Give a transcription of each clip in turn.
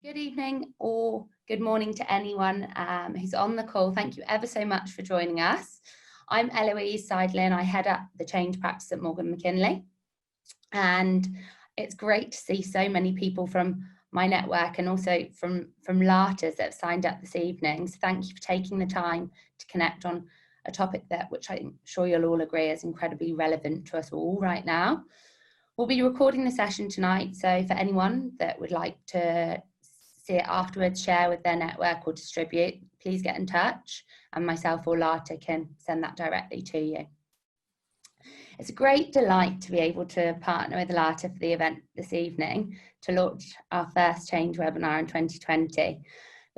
Good evening or good morning to anyone who's on the call. Thank you ever so much for joining us. I'm Eloise Seidlin. I head up the change practice at McKinley, and it's great to see so many people from my network and also from LATAs that have signed up this evening. So thank you for taking the time to connect on a topic which I'm sure you'll all agree is incredibly relevant to us all right now. We'll be recording the session tonight, so for anyone that would like to see it afterwards, share with their network or distribute, please get in touch, and myself or Lata can send that directly to you. It's a great delight to be able to partner with Lata for the event this evening to launch our first change webinar in 2020.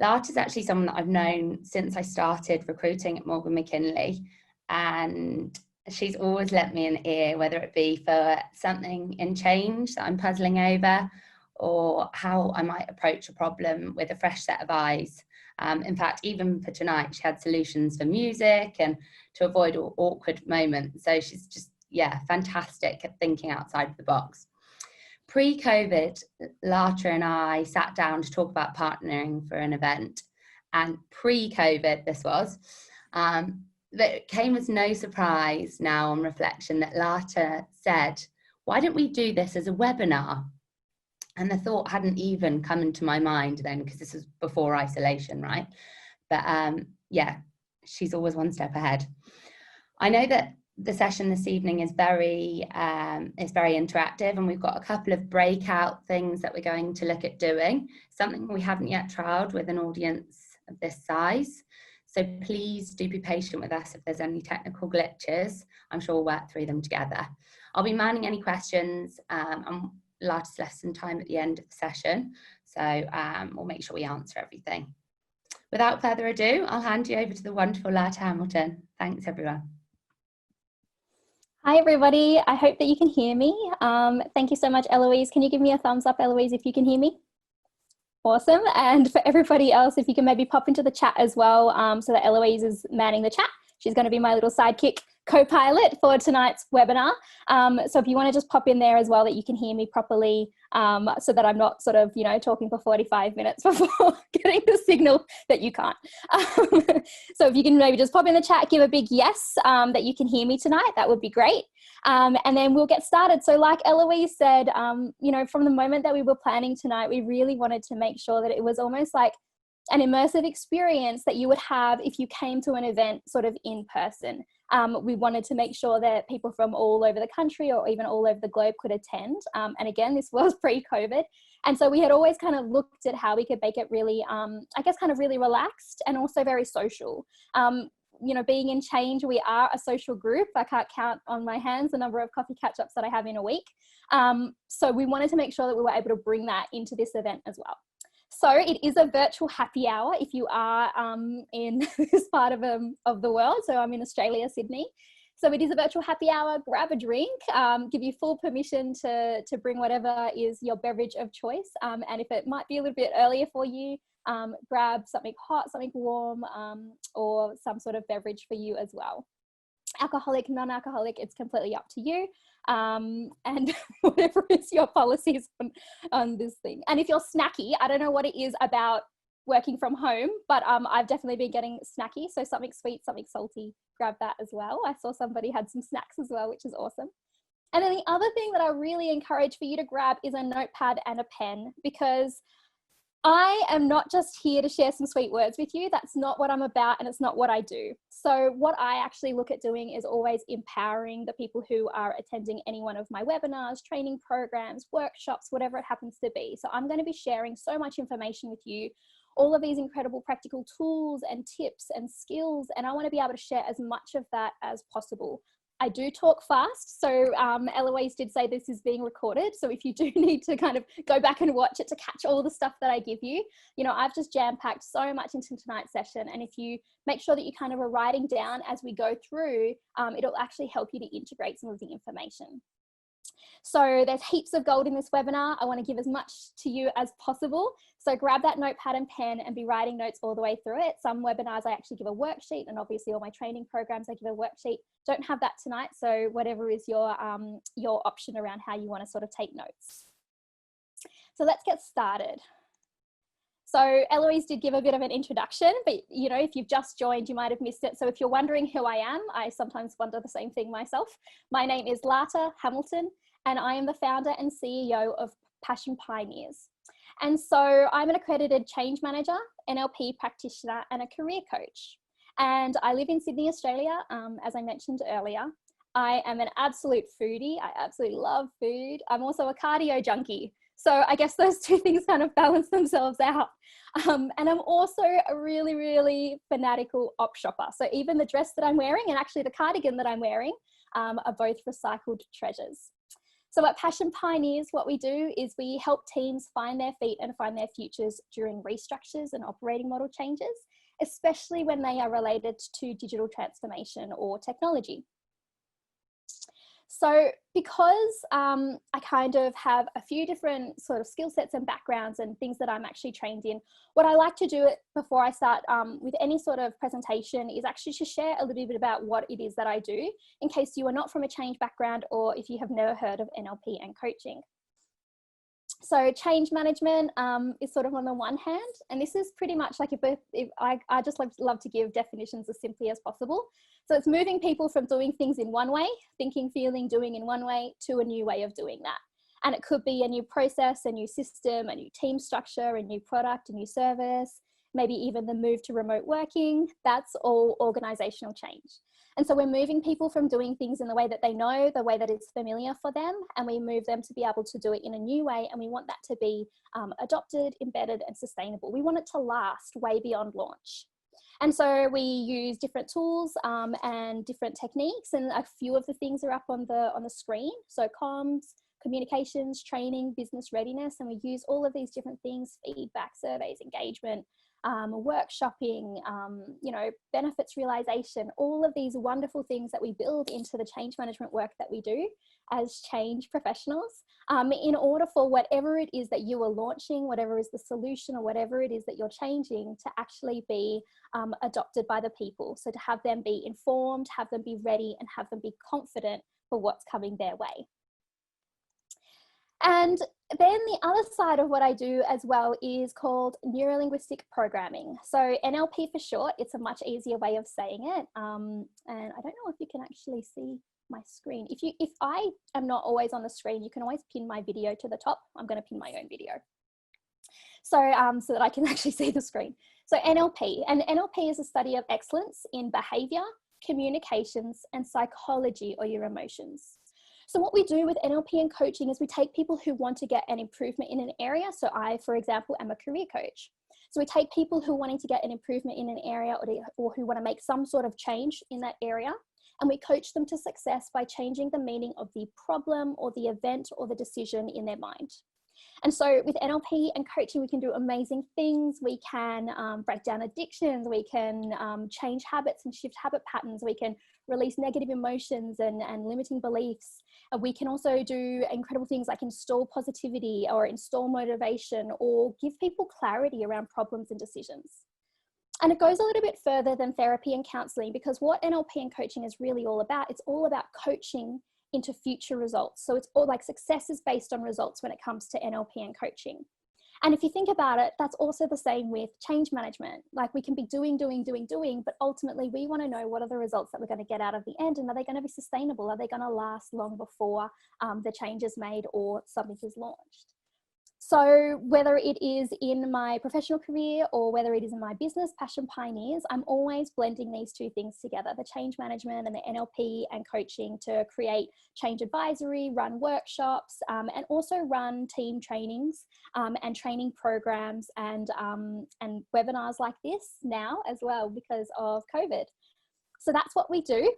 Lata is actually someone that I've known since I started recruiting at McKinley, and she's always lent me an ear, whether it be for something in change that I'm puzzling over, or how I might approach a problem with a fresh set of eyes. In fact, even for tonight, she had solutions for music and to avoid awkward moments. So she's just, yeah, fantastic at thinking outside the box. Pre-COVID, Lata and I sat down to talk about partnering for an event. And pre-COVID, this was, it came as no surprise now on reflection that Lata said, why don't we do this as a webinar? And the thought hadn't even come into my mind then, because this was before isolation, right? But yeah, she's always one step ahead. I know that the session this evening is very interactive, and we've got a couple of breakout things that we're going to look at doing, something we haven't yet trialed with an audience of this size. So please do be patient with us if there's any technical glitches. I'm sure we'll work through them together. I'll be manning any questions and last lesson time at the end of the session. So we'll make sure we answer everything. Without further ado, I'll hand you over to the wonderful Lata Hamilton. Thanks, everyone. Hi, everybody. I hope that you can hear me. Thank you so much, Eloise. Can you give me a thumbs up, Eloise, if you can hear me? Awesome. And for everybody else, if you can maybe pop into the chat as well, so that Eloise is manning the chat. She's going to be my little sidekick co-pilot for tonight's webinar. So if you want to just pop in there as well, that you can hear me properly, so that I'm not sort of, talking for 45 minutes before getting the signal that you can't. So if you can maybe just pop in the chat, give a big yes that you can hear me tonight, that would be great. And then we'll get started. So like Eloise said, from the moment that we were planning tonight, we really wanted to make sure that it was almost like an immersive experience that you would have if you came to an event sort of in person. We wanted to make sure that people from all over the country or even all over the globe could attend. And again, this was pre-COVID. And so we had always kind of looked at how we could make it really, kind of really relaxed and also very social. Being in change, we are a social group. I can't count on my hands the number of coffee catch-ups that I have in a week. So we wanted to make sure that we were able to bring that into this event as well. So it is a virtual happy hour if you are in this part of the world. So I'm in Australia, Sydney. So it is a virtual happy hour. Grab a drink, give you full permission to bring whatever is your beverage of choice. And if it might be a little bit earlier for you, grab something hot, something warm, or some sort of beverage for you as well. Alcoholic, non-alcoholic, it's completely up to you. And whatever is your policies on this thing. And if you're snacky, I don't know what it is about working from home, but I've definitely been getting snacky. So something sweet, something salty, grab that as well. I saw somebody had some snacks as well, which is awesome. And then the other thing that I really encourage for you to grab is a notepad and a pen, because I am not just here to share some sweet words with you. That's not what I'm about, and it's not what I do. So what I actually look at doing is always empowering the people who are attending any one of my webinars, training programs, workshops, whatever it happens to be. So I'm going to be sharing so much information with you, all of these incredible practical tools and tips and skills, and I want to be able to share as much of that as possible. I do talk fast, so Eloise did say this is being recorded, so if you do need to kind of go back and watch it to catch all the stuff that I give you, I've just jam-packed so much into tonight's session, and if you make sure that you kind of are writing down as we go through, it'll actually help you to integrate some of the information. So there's heaps of gold in this webinar. I want to give as much to you as possible. So grab that notepad and pen and be writing notes all the way through it. Some webinars I actually give a worksheet, and obviously all my training programs I give a worksheet. Don't have that tonight, so whatever is your option around how you want to sort of take notes. So let's get started. So Eloise did give a bit of an introduction, but you know, if you've just joined, you might have missed it. So if you're wondering who I am, I sometimes wonder the same thing myself. My name is Lata Hamilton, and I am the founder and CEO of Passion Pioneers. And so I'm an accredited change manager, NLP practitioner, and a career coach. And I live in Sydney, Australia, as I mentioned earlier. I am an absolute foodie. I absolutely love food. I'm also a cardio junkie. So I guess those two things kind of balance themselves out. And I'm also a really, really fanatical op shopper. So even the dress that I'm wearing and actually the cardigan that I'm wearing are both recycled treasures. So at Passion Pioneers, what we do is we help teams find their feet and find their futures during restructures and operating model changes, especially when they are related to digital transformation or technology. So because I kind of have a few different sort of skill sets and backgrounds and things that I'm actually trained in, what I like to do before I start with any sort of presentation is actually to share a little bit about what it is that I do, in case you are not from a change background or if you have never heard of NLP and coaching. So change management is sort of on the one hand, and this is pretty much like I just love to give definitions as simply as possible. So it's moving people from doing things in one way, thinking, feeling, doing in one way, to a new way of doing that. And it could be a new process, a new system, a new team structure, a new product, a new service, maybe even the move to remote working. That's all organizational change. And so we're moving people from doing things in the way that they know, the way that it's familiar for them, and we move them to be able to do it in a new way. And we want that to be adopted, embedded, and sustainable. We want it to last way beyond launch. And so we use different tools and different techniques, and a few of the things are up on the screen. So comms, communications, training, business readiness, and we use all of these different things: feedback, surveys, engagement, workshopping, you know, benefits realization, all of these wonderful things that we build into the change management work that we do as change professionals, in order for whatever it is that you are launching, whatever is the solution or whatever it is that you're changing, to actually be adopted by the people. So to have them be informed, have them be ready, and have them be confident for what's coming their way. And then the other side of what I do as well is called neurolinguistic programming. So NLP for short. It's a much easier way of saying it. And I don't know if you can actually see my screen. If I am not always on the screen, you can always pin my video to the top. I'm going to pin my own video. So that I can actually see the screen. So NLP, and NLP is a study of excellence in behavior, communications, and psychology, or your emotions. So what we do with NLP and coaching is we take people who want to get an improvement in an area. So I, for example, am a career coach. So we take people who are wanting to get an improvement in an area, or who want to make some sort of change in that area, and we coach them to success by changing the meaning of the problem or the event or the decision in their mind. And so with NLP and coaching, we can do amazing things. We can break down addictions. We can change habits and shift habit patterns. We can release negative emotions and limiting beliefs. We can also do incredible things like install positivity or install motivation, or give people clarity around problems and decisions. And it goes a little bit further than therapy and counseling, because what NLP and coaching is really all about, it's all about coaching into future results. So it's all like success is based on results when it comes to NLP and coaching. And if you think about it, that's also the same with change management. Like we can be doing, but ultimately we want to know what are the results that we're going to get out of the end, and are they going to be sustainable? Are they going to last long before the change is made or something is launched? So whether it is in my professional career or whether it is in my business, Passion Pioneers, I'm always blending these two things together, the change management and the NLP and coaching, to create change advisory, run workshops, and also run team trainings and training programs and webinars like this now as well because of COVID. So that's what we do.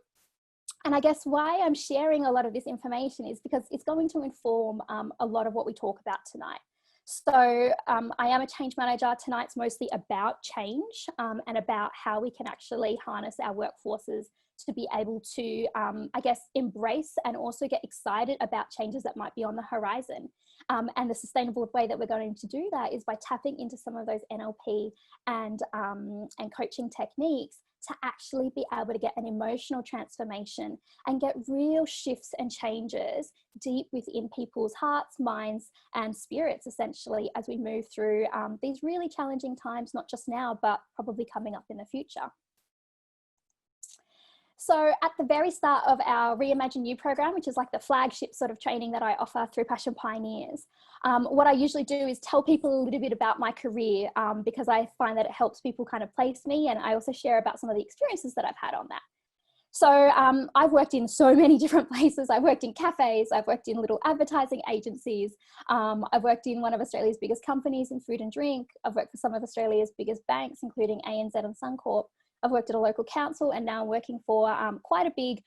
And I guess why I'm sharing a lot of this information is because it's going to inform a lot of what we talk about tonight. So I am a change manager. Tonight's mostly about change and about how we can actually harness our workforces to be able to, I guess, embrace and also get excited about changes that might be on the horizon. And the sustainable way that we're going to do that is by tapping into some of those NLP and coaching techniques to actually be able to get an emotional transformation and get real shifts and changes deep within people's hearts, minds, and spirits, essentially, as we move through these really challenging times, not just now, but probably coming up in the future. So at the very start of our Reimagine You program, which is like the flagship sort of training that I offer through Passion Pioneers, what I usually do is tell people a little bit about my career because I find that it helps people kind of place me, and I also share about some of the experiences that I've had on that. So I've worked in so many different places. I've worked in cafes, I've worked in little advertising agencies, I've worked in one of Australia's biggest companies in food and drink, I've worked for some of Australia's biggest banks, including ANZ and Suncorp. I've worked at a local council, and now I'm working for quite a big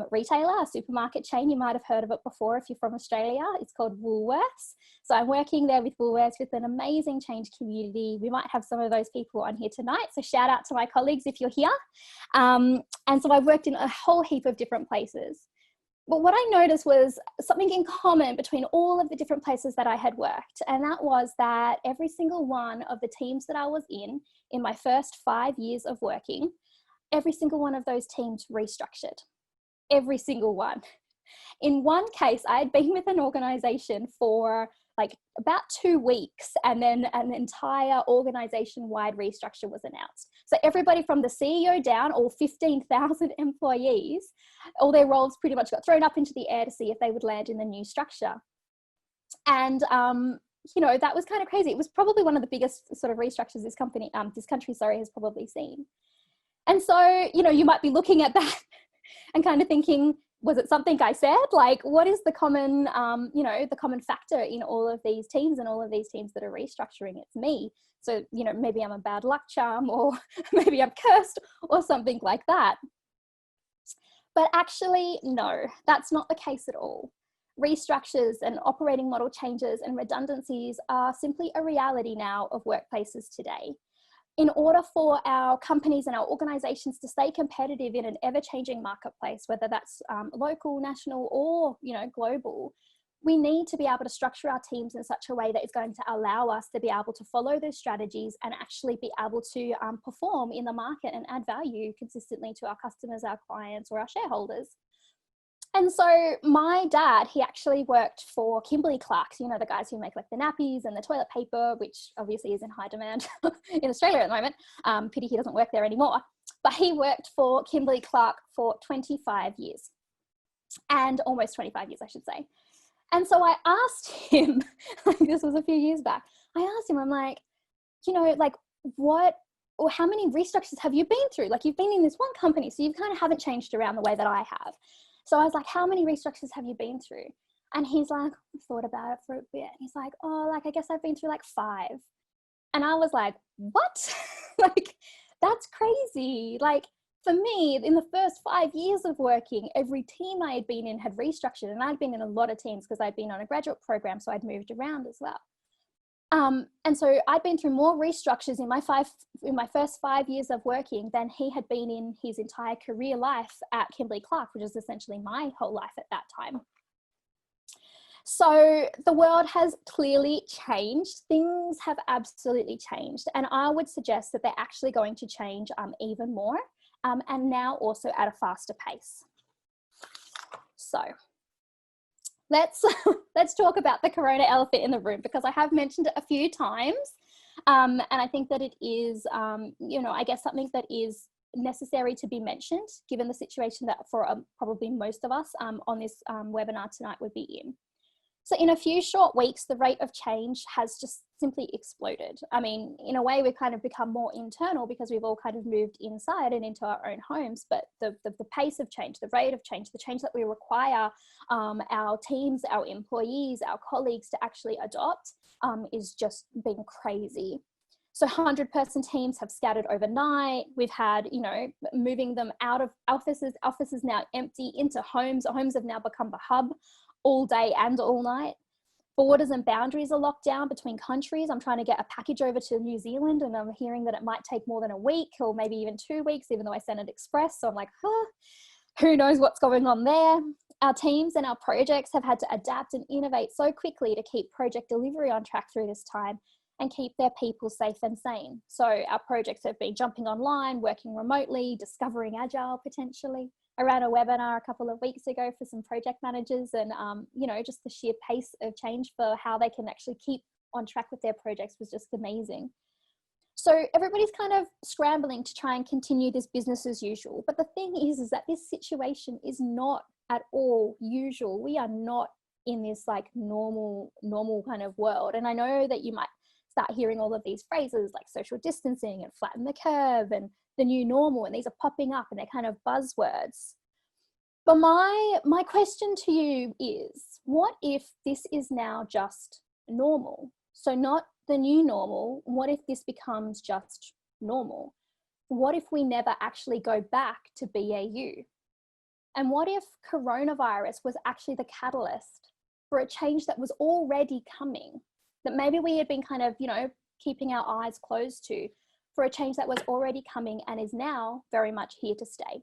retailer, a supermarket chain. You might have heard of it before if you're from Australia. It's called Woolworths. So I'm working there with Woolworths with an amazing change community. We might have some of those people on here tonight. So shout out to my colleagues if you're here. And so I've worked in a whole heap of different places. But what I noticed was something in common between all of the different places that I had worked. And that was that every single one of the teams that I was in my first 5 years of working, every single one of those teams restructured. Every single one. In one case, I had been with an organization for like about 2 weeks, and then an entire organization-wide restructure was announced. So everybody from the CEO down, all 15,000 employees, all their roles pretty much got thrown up into the air to see if they would land in the new structure. And you know, that was kind of crazy. It was probably one of the biggest sort of restructures this country, has probably seen. And so, you know, you might be looking at that and kind of thinking, was it something I said? Like, what is the common, you know, the common factor in all of these teams and all of these teams that are restructuring? It's me. So, you know, maybe I'm a bad luck charm, or maybe I'm cursed or something like that. But actually, no, that's not the case at all. Restructures and operating model changes and redundancies are simply a reality now of workplaces today. In order for our companies and our organizations to stay competitive in an ever-changing marketplace, whether that's local, national, or, you know, global, we need to be able to structure our teams in such a way that is going to allow us to be able to follow those strategies and actually be able to perform in the market and add value consistently to our customers, our clients, or our shareholders. And so my dad, he actually worked for Kimberly-Clark, you know, the guys who make like the nappies and the toilet paper, which obviously is in high demand in Australia at the moment. Pity he doesn't work there anymore. But he worked for Kimberly-Clark for 25 years, and almost 25 years, I should say. And so I asked him, like, this was a few years back, I asked him, I'm like, you know, like, what, or how many restructures have you been through? Like, you've been in this one company, so you kind of haven't changed around the way that I have. So I was like, how many restructures have you been through? And he's like, I thought about it for a bit. He's like, oh, like, I guess I've been through like 5. And I was like, what? Like, that's crazy. Like, for me, in the first 5 years of working, every team I had been in had restructured, and I'd been in a lot of teams because I'd been on a graduate program, so I'd moved around as well. And so I'd been through more restructures in my first 5 years of working than he had been in his entire career life at Kimberly-Clark, which is essentially my whole life at that time. So the world has clearly changed. Things have absolutely changed. And I would suggest that they're actually going to change even more, and now also at a faster pace. So let's talk about the corona elephant in the room, because I have mentioned it a few times. And I think that it is, you know, I guess something that is necessary to be mentioned, given the situation that for probably most of us on this webinar tonight would be in. So in a few short weeks, the rate of change has just simply exploded. I mean, in a way, we've kind of become more internal because we've all kind of moved inside and into our own homes, but the pace of change, the rate of change, the change that we require our teams, our employees, our colleagues to actually adopt is just being crazy. So 100-person teams have scattered overnight. We've had, you know, moving them out of offices now empty into homes. Homes have now become the hub all day and all night. Borders and boundaries are locked down between countries. I'm trying to get a package over to New Zealand, and I'm hearing that it might take more than a week or maybe even 2 weeks, even though I sent it express. So I'm like, huh, who knows what's going on there? Our teams and our projects have had to adapt and innovate so quickly to keep project delivery on track through this time and keep their people safe and sane. So our projects have been jumping online, working remotely, discovering agile potentially. I ran a webinar a couple of weeks ago for some project managers, and you know, just the sheer pace of change for how they can actually keep on track with their projects was just amazing. So everybody's kind of scrambling to try and continue this business as usual. But the thing is that this situation is not at all usual. We are not in this like normal kind of world. And I know that you might start hearing all of these phrases like social distancing and flatten the curve and the new normal, and these are popping up and they're kind of buzzwords. But my question to you is, what if this is now just normal? So not the new normal. What if this becomes just normal? What if we never actually go back to BAU? And what if coronavirus was actually the catalyst for a change that was already coming, that maybe we had been kind of, you know, keeping our eyes closed to, for a change that was already coming and is now very much here to stay?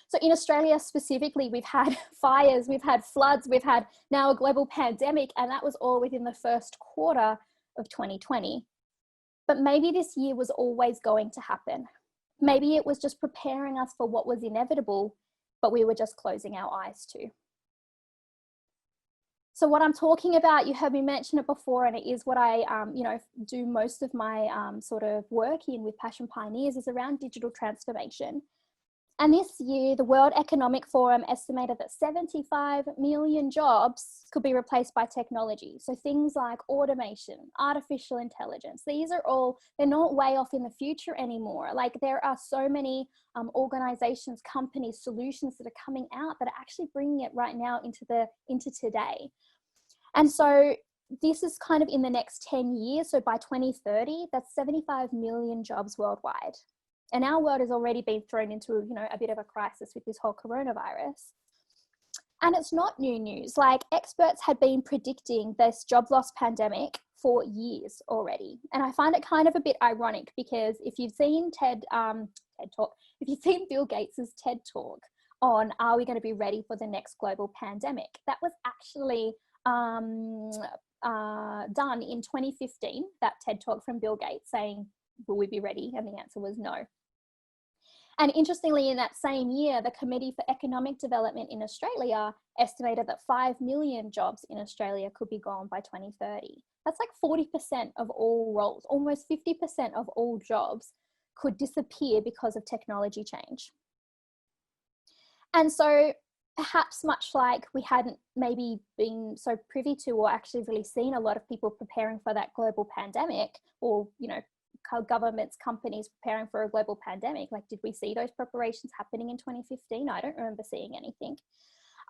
So in Australia specifically, we've had fires, we've had floods, we've had now a global pandemic, and that was all within the first quarter of 2020. But maybe this year was always going to happen. Maybe it was just preparing us for what was inevitable, but we were just closing our eyes to. So what I'm talking about, you heard me mention it before, and it is what I you know, do most of my sort of work in with Passion Pioneers, is around digital transformation. And this year, the World Economic Forum estimated that 75 million jobs could be replaced by technology. So things like automation, artificial intelligence, these are all, they're not way off in the future anymore. Like there are so many organizations, companies, solutions that are coming out that are actually bringing it right now into today. And so this is kind of in the next 10 years. So by 2030, that's 75 million jobs worldwide. And our world has already been thrown into, you know, a bit of a crisis with this whole coronavirus. And it's not new news. Like experts had been predicting this job loss pandemic for years already. And I find it kind of a bit ironic, because if you've seen TED Talk, if you've seen Bill Gates's TED Talk on, are we going to be ready for the next global pandemic? That was actually done in 2015, that TED Talk from Bill Gates saying, will we be ready? And the answer was no. And interestingly, in that same year, the Committee for Economic Development in Australia estimated that 5 million jobs in Australia could be gone by 2030. That's like 40% of all roles, almost 50% of all jobs could disappear because of technology change. And so perhaps much like we hadn't maybe been so privy to or actually really seen a lot of people preparing for that global pandemic, or, you know, governments, companies preparing for a global pandemic. Like, did we see those preparations happening in 2015? I don't remember seeing anything.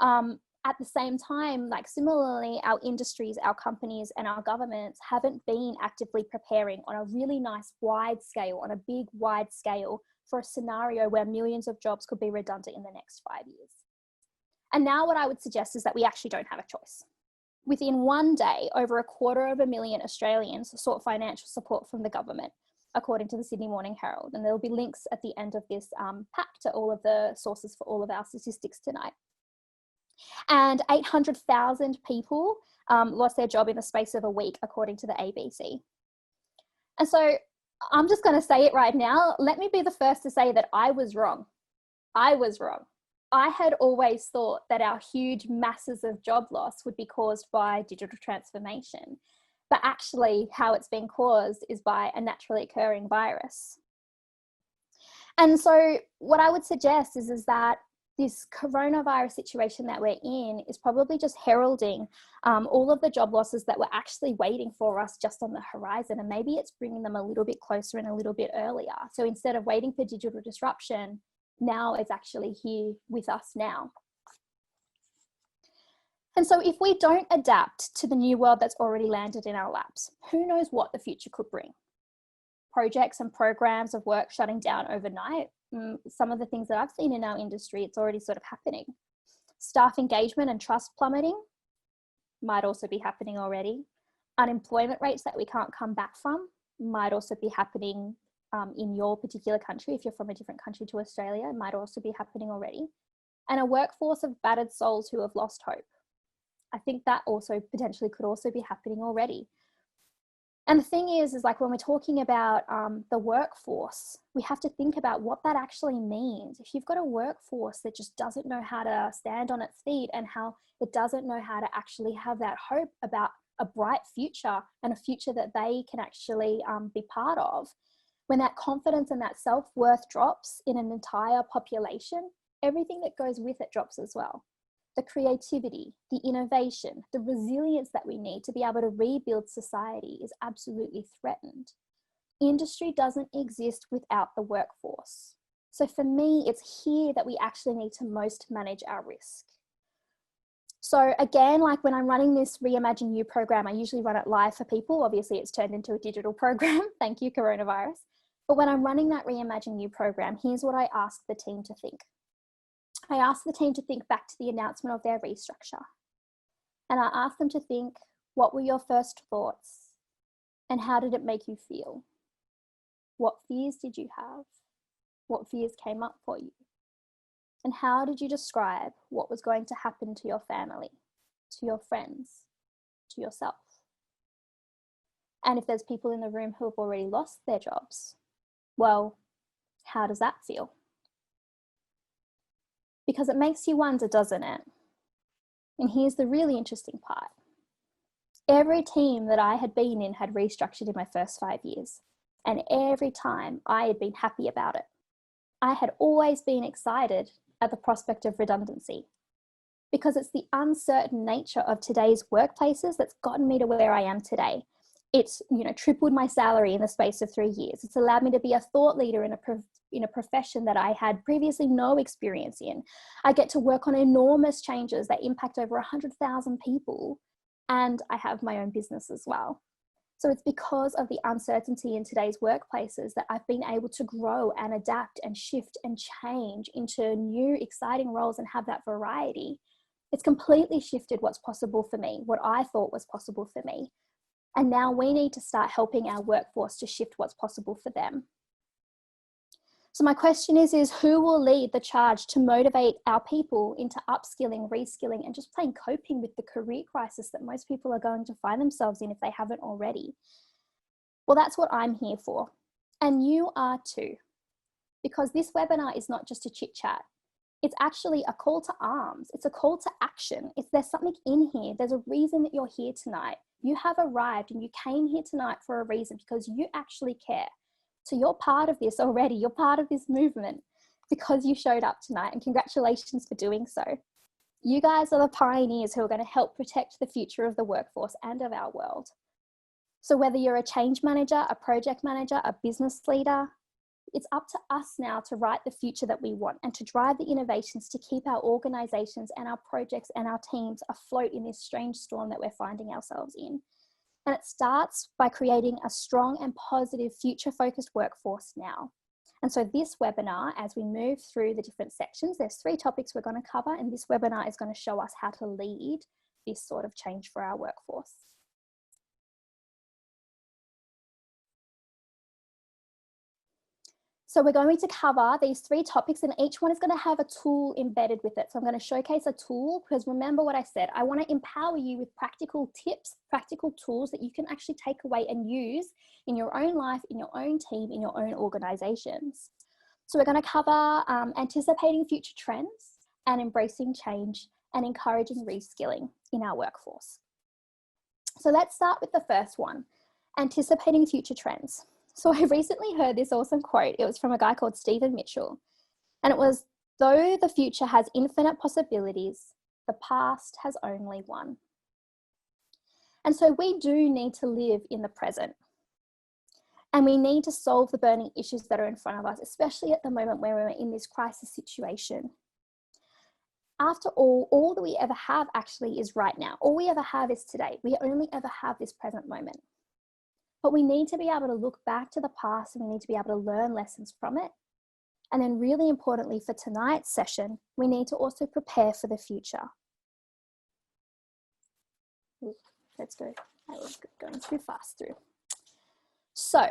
At the same time, like similarly, our industries, our companies and our governments haven't been actively preparing on a really nice wide scale, on a big wide scale, for a scenario where millions of jobs could be redundant in the next 5 years. And now what I would suggest is that we actually don't have a choice. Within one day, over 250,000 Australians sought financial support from the government, according to the Sydney Morning Herald. And there'll be links at the end of this pack to all of the sources for all of our statistics tonight. And 800,000 people lost their job in the space of a week, according to the ABC. And so I'm just going to say it right now. Let me be the first to say that I was wrong. I was wrong. I had always thought that our huge masses of job loss would be caused by digital transformation. But actually how it's been caused is by a naturally occurring virus. And so what I would suggest is that this coronavirus situation that we're in is probably just heralding all of the job losses that were actually waiting for us just on the horizon. And maybe it's bringing them a little bit closer and a little bit earlier. So instead of waiting for digital disruption, now it's actually here with us now. And so if we don't adapt to the new world that's already landed in our laps, who knows what the future could bring? Projects and programs of work shutting down overnight. Some of the things that I've seen in our industry, it's already sort of happening. Staff engagement and trust plummeting might also be happening already. Unemployment rates that we can't come back from might also be happening in your particular country. If you're from a different country to Australia, it might also be happening already. and a workforce of battered souls who have lost hope. I think that also potentially could also be happening already. And the thing is like when we're talking about the workforce, we have to think about what that actually means. If you've got a workforce that just doesn't know how to stand on its feet and how it doesn't know how to actually have that hope about a bright future and a future that they can actually be part of, when that confidence and that self-worth drops in an entire population, everything that goes with it drops as well. The creativity, the innovation, the resilience that we need to be able to rebuild society is absolutely threatened. Industry doesn't exist without the workforce. So for me, it's here that we actually need to most manage our risk. So again, like when I'm running this Reimagine You program, I usually run it live for people. Obviously, it's turned into a digital program. Thank you, coronavirus. But when I'm running that Reimagine You program, here's what I ask the team to think. I ask the team to think back to the announcement of their restructure. And I ask them to think, what were your first thoughts? And how did it make you feel? What fears did you have? What fears came up for you? And how did you describe what was going to happen to your family, to your friends, to yourself? And if there's people in the room who have already lost their jobs, well, how does that feel? Because it makes you wonder, doesn't it? And here's the really interesting part. Every team that I had been in had restructured in my first 5 years. And every time I had been happy about it. I had always been excited at the prospect of redundancy, because it's the uncertain nature of today's workplaces that's gotten me to where I am today. It's, tripled my salary in the space of 3 years. It's allowed me to be a thought leader in a profession that I had previously no experience in. I get to work on enormous changes that impact over 100,000 people, and I have my own business as well. So it's because of the uncertainty in today's workplaces that I've been able to grow and adapt and shift and change into new exciting roles and have that variety. It's completely shifted what's possible for me, what I thought was possible for me. And now we need to start helping our workforce to shift what's possible for them. So my question is who will lead the charge to motivate our people into upskilling, reskilling, and just plain coping with the career crisis that most people are going to find themselves in if they haven't already? Well, that's what I'm here for. And you are too. Because this webinar is not just a chit chat. It's actually a call to arms. It's a call to action. There's something in here. There's a reason that you're here tonight. You have arrived and you came here tonight for a reason because you actually care. So you're part of this already. You're part of this movement because you showed up tonight, and congratulations for doing so. You guys are the pioneers who are going to help protect the future of the workforce and of our world. So whether you're a change manager, a project manager, a business leader, it's up to us now to write the future that we want and to drive the innovations to keep our organizations and our projects and our teams afloat in this strange storm that we're finding ourselves in. And it starts by creating a strong and positive future-focused workforce now. And so this webinar, as we move through the different sections, there's 3 topics we're going to cover, and this webinar is going to show us how to lead this sort of change for our workforce. So we're going to cover these 3 topics, and each one is going to have a tool embedded with it. So I'm going to showcase a tool because remember what I said, I want to empower you with practical tips, practical tools that you can actually take away and use in your own life, in your own team, in your own organizations. So we're going to cover anticipating future trends and embracing change and encouraging reskilling in our workforce. So let's start with the first one, anticipating future trends. So I recently heard this awesome quote. It was from a guy called Stephen Mitchell. And it was, though the future has infinite possibilities, the past has only one. And so we do need to live in the present. And we need to solve the burning issues that are in front of us, especially at the moment where we're in this crisis situation. After all that we ever have actually is right now. All we ever have is today. We only ever have this present moment. But we need to be able to look back to the past, and we need to be able to learn lessons from it. And then really importantly for tonight's session, we need to also prepare for the future. Let's go. I was going too fast through. So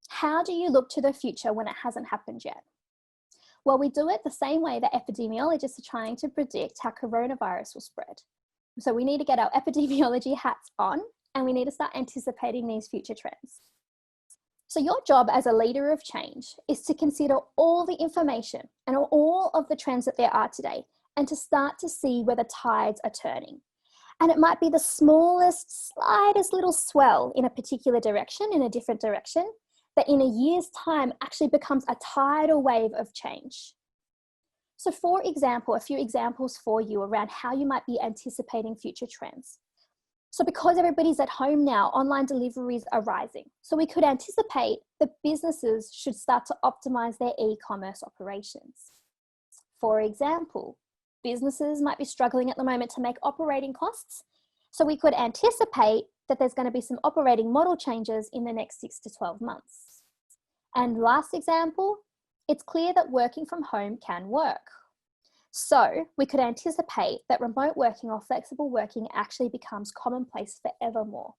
how do you look to the future when it hasn't happened yet? Well, we do it the same way that epidemiologists are trying to predict how coronavirus will spread. So we need to get our epidemiology hats on and we need to start anticipating these future trends. So your job as a leader of change is to consider all the information and all of the trends that there are today and to start to see where the tides are turning. And it might be the smallest, slightest little swell in a particular direction, in a different direction, that in a year's time actually becomes a tidal wave of change. So for example, a few examples for you around how you might be anticipating future trends. So because everybody's at home now, online deliveries are rising. So we could anticipate that businesses should start to optimize their e-commerce operations. For example, businesses might be struggling at the moment to make operating costs. So we could anticipate that there's going to be some operating model changes in the next 6 to 12 months. And last example, it's clear that working from home can work. So we could anticipate that remote working or flexible working actually becomes commonplace forevermore.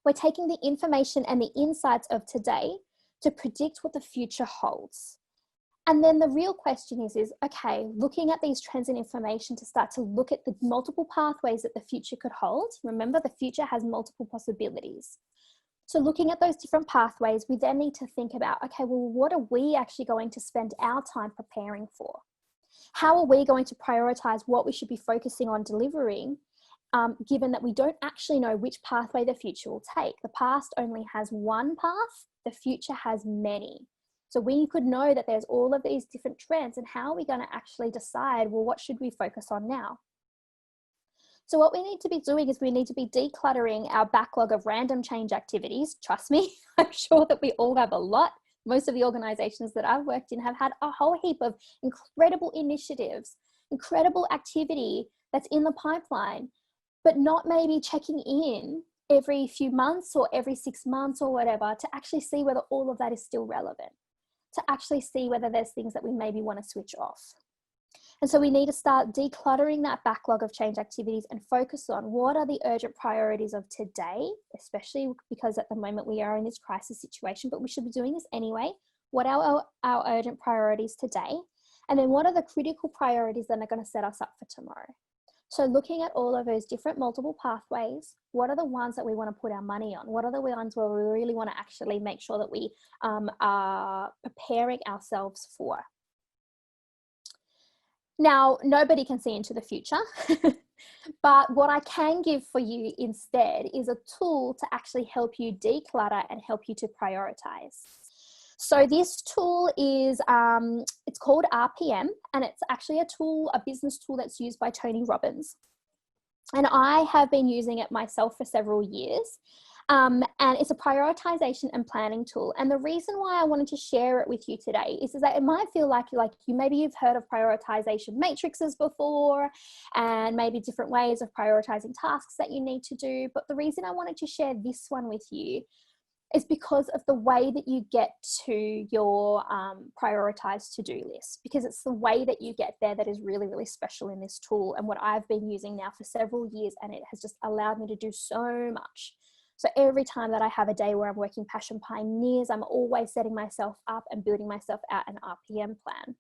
We're taking the information and the insights of today to predict what the future holds. And then the real question is okay, looking at these trends and information to start to look at the multiple pathways that the future could hold. Remember, the future has multiple possibilities. So looking at those different pathways, we then need to think about, okay, well, what are we actually going to spend our time preparing for? How are we going to prioritize what we should be focusing on delivering, given that we don't actually know which pathway the future will take? The past only has one path, the future has many. So we could know that there's all of these different trends, and how are we going to actually decide, well, what should we focus on now? So what we need to be doing is we need to be decluttering our backlog of random change activities. Trust me, I'm sure that we all have a lot. Most of the organizations that I've worked in have had a whole heap of incredible initiatives, incredible activity that's in the pipeline, but not maybe checking in every few months or every 6 months or whatever to actually see whether all of that is still relevant, to actually see whether there's things that we maybe want to switch off. And so we need to start decluttering that backlog of change activities and focus on what are the urgent priorities of today, especially because at the moment we are in this crisis situation, but we should be doing this anyway. What are our urgent priorities today? And then what are the critical priorities that are going to set us up for tomorrow? So looking at all of those different multiple pathways, what are the ones that we want to put our money on? What are the ones where we really want to actually make sure that we are preparing ourselves for? Now, nobody can see into the future, but what I can give for you instead is a tool to actually help you declutter and help you to prioritize. So this tool is, it's called RPM, and it's actually a business tool that's used by Tony Robbins. And I have been using it myself for several years. And it's a prioritization and planning tool. And the reason why I wanted to share it with you today is that it might feel like maybe you've heard of prioritization matrices before, and maybe different ways of prioritizing tasks that you need to do. But the reason I wanted to share this one with you is because of the way that you get to your prioritized to-do list, because it's the way that you get there that is really, really special in this tool, and what I've been using now for several years, and it has just allowed me to do so much. So every time that I have a day where I'm working Passion Pioneers, I'm always setting myself up and building myself out an RPM plan.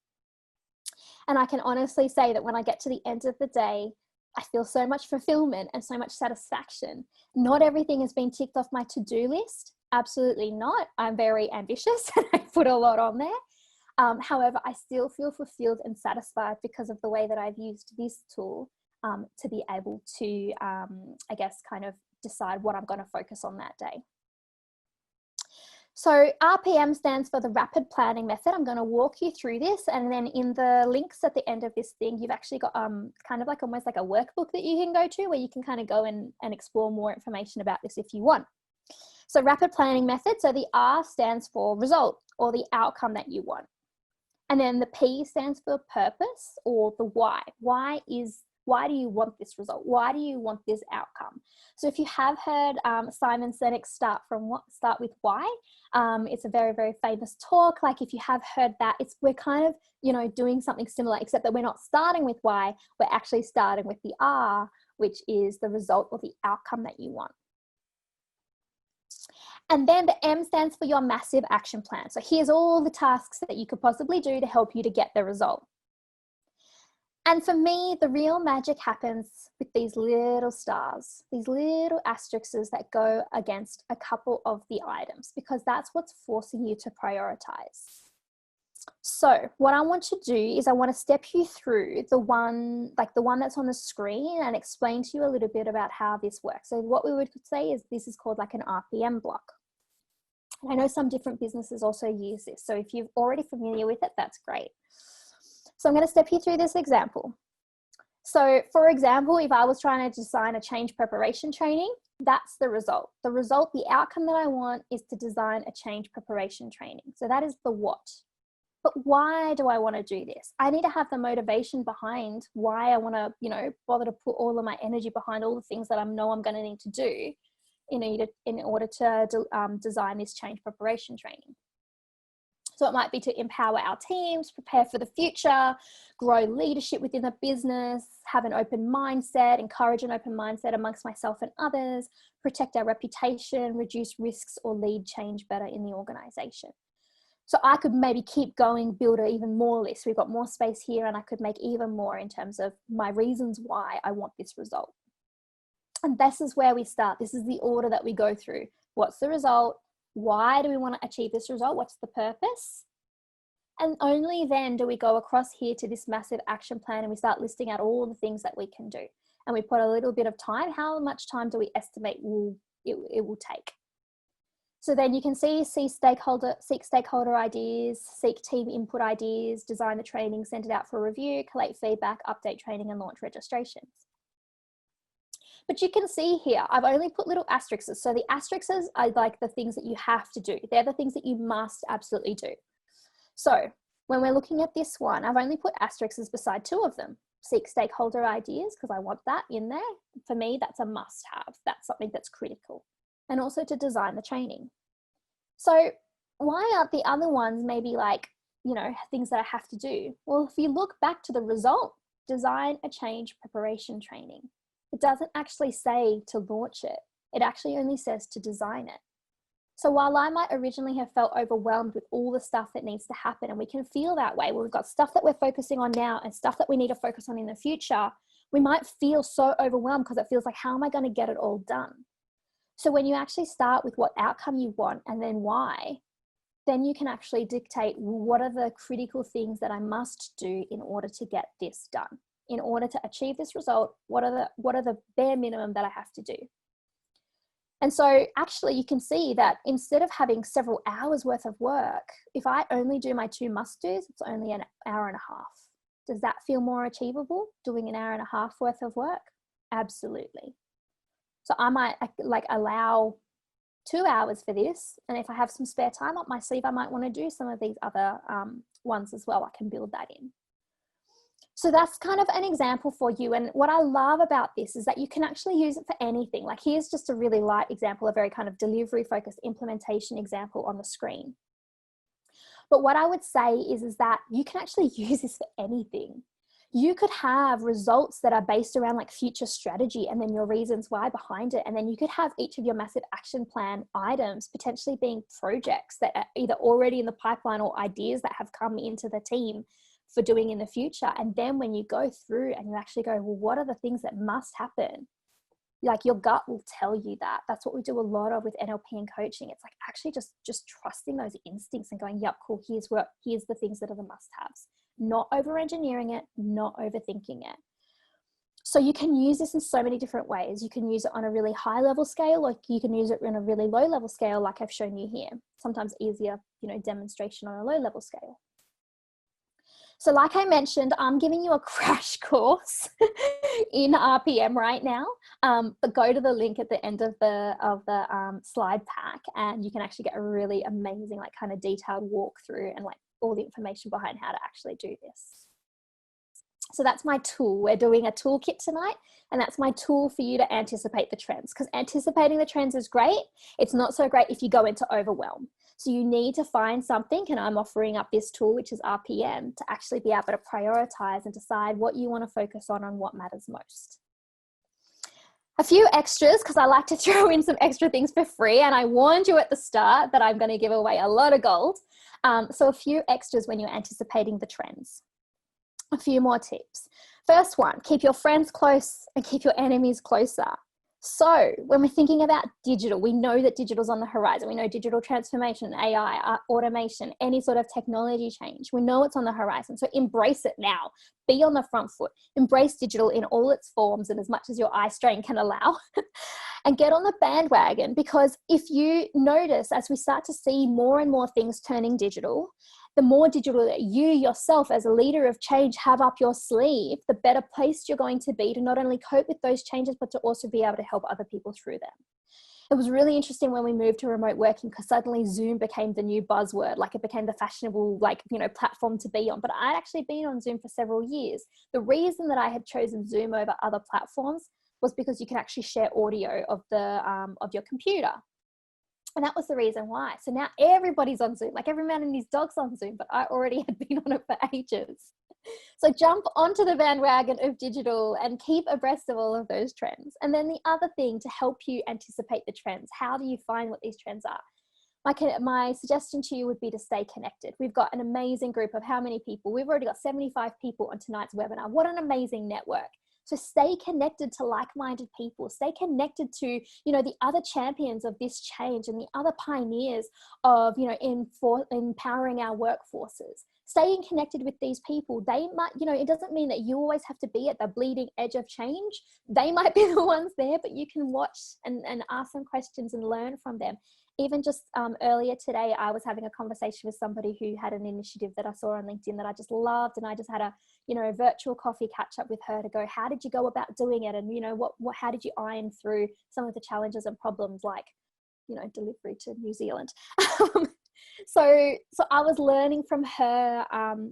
And I can honestly say that when I get to the end of the day, I feel so much fulfillment and so much satisfaction. Not everything has been ticked off my to-do list. Absolutely not. I'm very ambitious and I put a lot on there. However, I still feel fulfilled and satisfied because of the way that I've used this tool to be able to, I guess, kind of decide what I'm going to focus on that day. So RPM stands for the Rapid Planning Method. I'm going to walk you through this, and then in the links at the end of this thing, you've actually got kind of like almost like a workbook that you can go to where you can kind of go and explore more information about this if you want. So Rapid Planning Method, so the R stands for result, or the outcome that you want. And then the P stands for purpose, or the why. Why do you want this result? Why do you want this outcome? So if you have heard Simon Sinek start with why, it's a very, very famous talk. Like if you have heard that, we're kind of, doing something similar, except that we're not starting with why, we're actually starting with the R, which is the result or the outcome that you want. And then the M stands for your massive action plan. So here's all the tasks that you could possibly do to help you to get the result. And for me, the real magic happens with these little stars, these little asterisks that go against a couple of the items, because that's what's forcing you to prioritize. So what I want to do is I want to step you through the one that's on the screen and explain to you a little bit about how this works. So what we would say is this is called like an RPM block. And I know some different businesses also use this. So if you're already familiar with it, that's great. So I'm going to step you through this example. So for example, if I was trying to design a change preparation training, that's the result. The result, the outcome that I want is to design a change preparation training. So that is the what. But why do I want to do this? I need to have the motivation behind why I want to, bother to put all of my energy behind all the things that I know I'm going to need to do in order to design this change preparation training. So it might be to empower our teams, prepare for the future, grow leadership within the business, have an open mindset, encourage an open mindset amongst myself and others, protect our reputation, reduce risks, or lead change better in the organization. So I could maybe keep going, build an even more list. We've got more space here, and I could make even more in terms of my reasons why I want this result. And this is where we start. This is the order that we go through. What's the result? Why do we want to achieve this result? What's the purpose? And only then do we go across here to this massive action plan and we start listing out all the things that we can do. And we put a little bit of time. How much time do we estimate it will take? So then you can seek stakeholder ideas, seek team input ideas, design the training, send it out for review, collect feedback, update training, and launch registrations. But you can see here, I've only put little asterisks. So the asterisks are like the things that you have to do. They're the things that you must absolutely do. So when we're looking at this one, I've only put asterisks beside two of them. Seek stakeholder ideas, because I want that in there. For me, that's a must have. That's something that's critical. And also to design the training. So why aren't the other ones maybe like, things that I have to do? Well, if you look back to the result, design a change preparation training. It doesn't actually say to launch it. It actually only says to design it. So while I might originally have felt overwhelmed with all the stuff that needs to happen, and we can feel that way, we've got stuff that we're focusing on now and stuff that we need to focus on in the future, we might feel so overwhelmed because it feels like, how am I going to get it all done? So when you actually start with what outcome you want and then why, then you can actually dictate, what are the critical things that I must do in order to get this done? In order to achieve this result, what are the bare minimum that I have to do? And so actually you can see that instead of having several hours worth of work, if I only do my 2 must-dos, it's only an hour and a half. Does that feel more achievable, doing an hour and a half worth of work? Absolutely. So I might allow 2 hours for this. And if I have some spare time up my sleeve, I might want to do some of these other ones as well. I can build that in. So that's kind of an example for you. And what I love about this is that you can actually use it for anything. Like here's just a really light example, a very kind of delivery focused implementation example on the screen. But what I would say is that you can actually use this for anything. You could have results that are based around like future strategy and then your reasons why behind it. And then you could have each of your massive action plan items potentially being projects that are either already in the pipeline or ideas that have come into the team for doing in the future. And then when you go through and you actually go, well, what are the things that must happen? Like your gut will tell you that. That's what we do a lot of with NLP and coaching. It's like actually just trusting those instincts and going, yep, cool, here's the things that are the must-haves. Not over-engineering it, not overthinking it. So you can use this in so many different ways. You can use it on a really high level scale, like you can use it on a really low level scale, like I've shown you here. Sometimes easier, demonstration on a low level scale. So like I mentioned, I'm giving you a crash course in RPM right now, but go to the link at the end of the slide pack and you can actually get a really amazing, like kind of detailed walkthrough and like all the information behind how to actually do this. So that's my tool. We're doing a toolkit tonight, and that's my tool for you to anticipate the trends, because anticipating the trends is great. It's not so great if you go into overwhelm. So you need to find something, and I'm offering up this tool, which is RPM, to actually be able to prioritize and decide what you want to focus on what matters most. A few extras, because I like to throw in some extra things for free, and I warned you at the start that I'm going to give away a lot of gold. So a few extras when you're anticipating the trends. A few more tips. First one, keep your friends close and keep your enemies closer. So when we're thinking about digital, we know that digital's on the horizon. We know digital transformation, AI, automation, any sort of technology change. We know it's on the horizon. So embrace it now. Be on the front foot. Embrace digital in all its forms and as much as your eye strain can allow. And get on the bandwagon, because if you notice, as we start to see more and more things turning digital, the more digital that you yourself as a leader of change have up your sleeve, the better placed you're going to be to not only cope with those changes, but to also be able to help other people through them. It was really interesting when we moved to remote working, because suddenly Zoom became the new buzzword, like it became the fashionable, platform to be on. But I'd actually been on Zoom for several years. The reason that I had chosen Zoom over other platforms was because you can actually share audio of your computer. And that was the reason why. So now everybody's on Zoom, like every man and his dog's on Zoom, but I already had been on it for ages. So jump onto the bandwagon of digital and keep abreast of all of those trends. And then the other thing to help you anticipate the trends, how do you find what these trends are? My suggestion to you would be to stay connected. We've got an amazing group of how many people? We've already got 75 people on tonight's webinar. What an amazing network. So stay connected to like-minded people, stay connected to, the other champions of this change and the other pioneers of, empowering our workforces. Staying connected with these people, they might, it doesn't mean that you always have to be at the bleeding edge of change. They might be the ones there, but you can watch and ask them questions and learn from them. Even just earlier today, I was having a conversation with somebody who had an initiative that I saw on LinkedIn that I just loved. And I just had a, virtual coffee catch up with her to go, how did you go about doing it? And, how did you iron through some of the challenges and problems like, delivery to New Zealand? So I was learning from her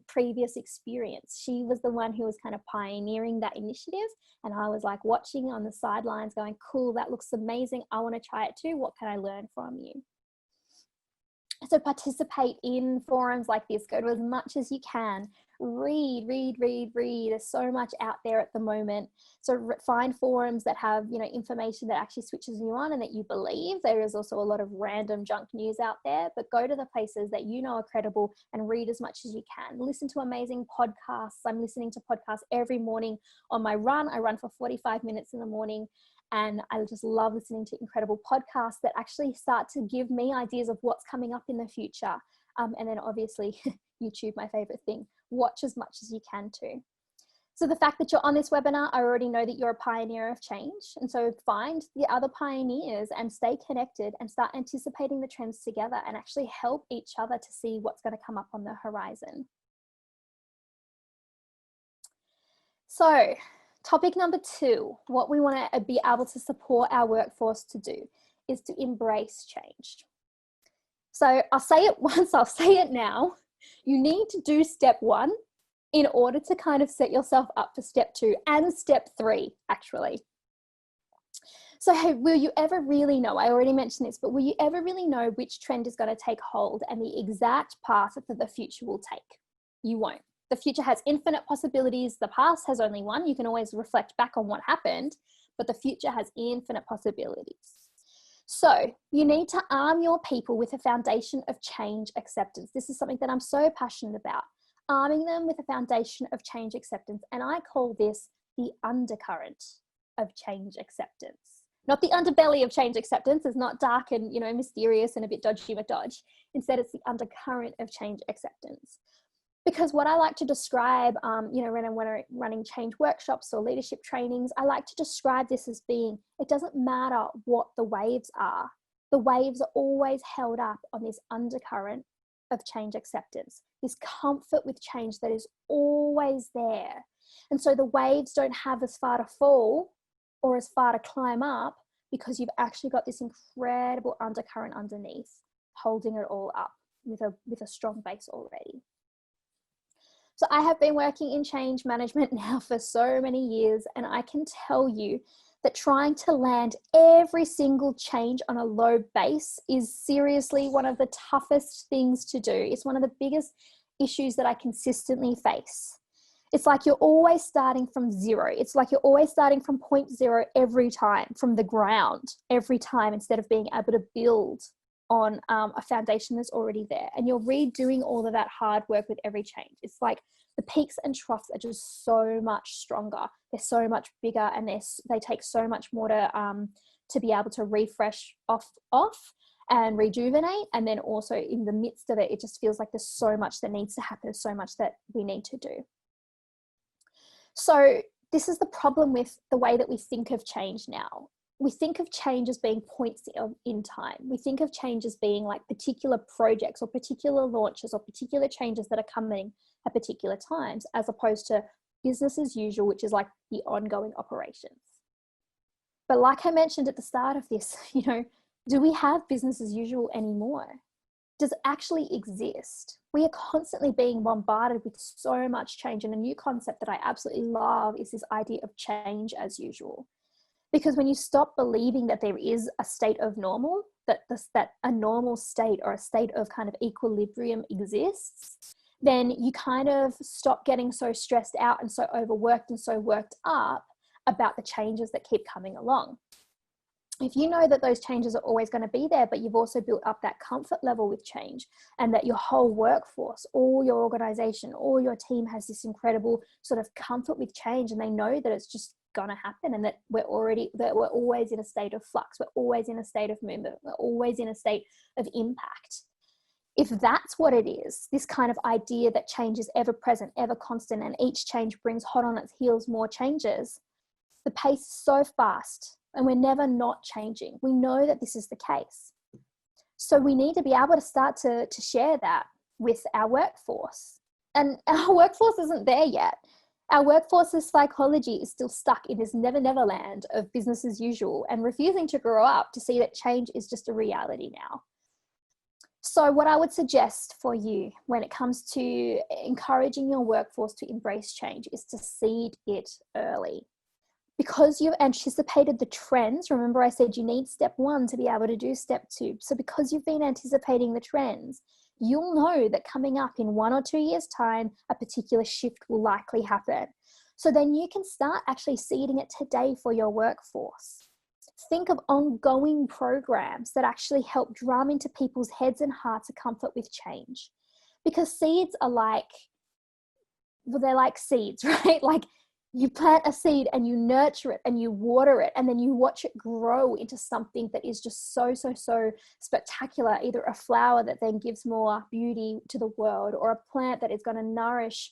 previous experience. She was the one who was kind of pioneering that initiative. And I was like watching on the sidelines going, cool, that looks amazing. I want to try it too. What can I learn from you? So participate in forums like this. Go to as much as you can. Read. There's so much out there at the moment. So find forums that have, information that actually switches you on and that you believe. There is also a lot of random junk news out there, but go to the places that are credible and read as much as you can. Listen to amazing podcasts. I'm listening to podcasts every morning on my run. I run for 45 minutes in the morning. And I just love listening to incredible podcasts that actually start to give me ideas of what's coming up in the future. And then obviously YouTube, my favorite thing. Watch as much as you can too. So the fact that you're on this webinar, I already know that you're a pioneer of change. And so find the other pioneers and stay connected and start anticipating the trends together and actually help each other to see what's going to come up on the horizon. So topic number 2, what we want to be able to support our workforce to do is to embrace change. So I'll say it once, I'll say it now. You need to do step 1 in order to kind of set yourself up for step 2 and step 3, actually. So hey, will you ever really know, I already mentioned this, but will you ever really know which trend is going to take hold and the exact path that the future will take? You won't. The future has infinite possibilities. The past has only one. You can always reflect back on what happened, but the future has infinite possibilities. So you need to arm your people with a foundation of change acceptance. This is something that I'm so passionate about, arming them with a foundation of change acceptance. And I call this the undercurrent of change acceptance. Not the underbelly of change acceptance. It's not dark and, mysterious and a bit dodgy McDodge. Instead, it's the undercurrent of change acceptance. Because what I like to describe, when I'm running change workshops or leadership trainings, I like to describe this as being, it doesn't matter what the waves are. The waves are always held up on this undercurrent of change acceptance, this comfort with change that is always there. And so the waves don't have as far to fall or as far to climb up because you've actually got this incredible undercurrent underneath, holding it all up with a strong base already. So I have been working in change management now for so many years, and I can tell you that trying to land every single change on a low base is seriously one of the toughest things to do. It's one of the biggest issues that I consistently face. It's like you're always starting from zero. It's like you're always starting from point zero every time, from the ground every time, instead of being able to build on a foundation that's already there. And you're redoing all of that hard work with every change. It's like the peaks and troughs are just so much stronger. They're so much bigger, and they take so much more to be able to refresh off and rejuvenate. And then also in the midst of it, it just feels like there's so much that needs to happen, so much that we need to do. So this is the problem with the way that we think of change now. We think of change as being points in time. We think of change as being like particular projects or particular launches or particular changes that are coming at particular times, as opposed to business as usual, which is like the ongoing operations. But like I mentioned at the start of this, do we have business as usual anymore? Does it actually exist? We are constantly being bombarded with so much change. And a new concept that I absolutely love is this idea of change as usual. Because when you stop believing that there is a state of normal, that a normal state or a state of kind of equilibrium exists, then you kind of stop getting so stressed out and so overworked and so worked up about the changes that keep coming along. If you know that those changes are always going to be there, but you've also built up that comfort level with change, and that your whole workforce, all your organization, all your team has this incredible sort of comfort with change, and they know that it's just going to happen, and that we're always in a state of flux, we're always in a state of movement, we're always in a state of impact. If that's what it is, this kind of idea that change is ever present, ever constant, and each change brings hot on its heels more changes, the pace is so fast and we're never not changing. We know that this is the case. So we need to be able to start to share that with our workforce. And our workforce isn't there yet. Our workforce's psychology is still stuck in this never land of business as usual and refusing to grow up to see that change is just a reality now. So what I would suggest for you when it comes to encouraging your workforce to embrace change is to seed it early. Because you've anticipated the trends, remember I said you need step 1 to be able to do step 2. So because you've been anticipating the trends, you'll know that coming up in 1 or 2 years' time, a particular shift will likely happen. So then you can start actually seeding it today for your workforce. Think of ongoing programs that actually help drum into people's heads and hearts a comfort with change. Because seeds are they're like seeds, right? Like, you plant a seed and you nurture it and you water it, and then you watch it grow into something that is just so spectacular, either a flower that then gives more beauty to the world, or a plant that is going to nourish,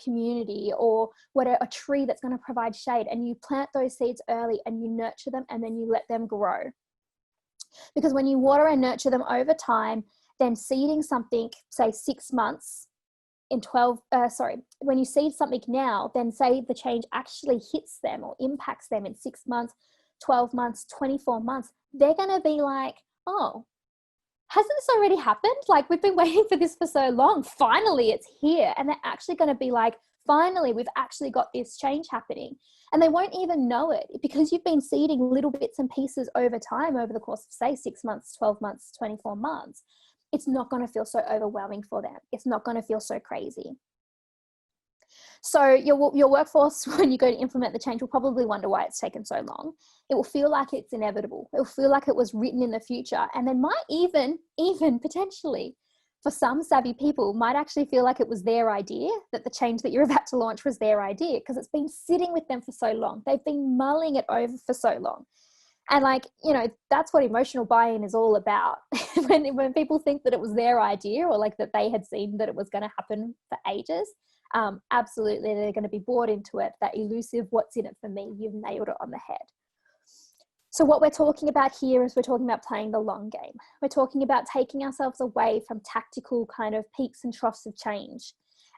community, or a tree that's going to provide shade. And you plant those seeds early and you nurture them, and then you let them grow. Because when you water and nurture them over time, then seeding something, say 6 months, when you seed something now, then say the change actually hits them or impacts them in 6 months, 12 months, 24 months, they're going to be like, oh, hasn't this already happened? Like, we've been waiting for this for so long. Finally, it's here. And they're actually going to be like, finally, we've actually got this change happening. And they won't even know it, because you've been seeding little bits and pieces over time, over the course of, say, 6 months, 12 months, 24 months. It's not going to feel so overwhelming for them. It's not going to feel so crazy. So your workforce, when you go to implement the change, will probably wonder why it's taken so long. It will feel like it's inevitable. It will feel like it was written in the future. And they might even potentially, for some savvy people, might actually feel like it was their idea, that the change that you're about to launch was their idea, because it's been sitting with them for so long. They've been mulling it over for so long. And that's what emotional buy-in is all about. when people think that it was their idea, or like that they had seen that it was going to happen for ages, absolutely, they're going to be bought into it. That elusive, what's in it for me? You've nailed it on the head. So what we're talking about here is we're talking about playing the long game. We're talking about taking ourselves away from tactical kind of peaks and troughs of change,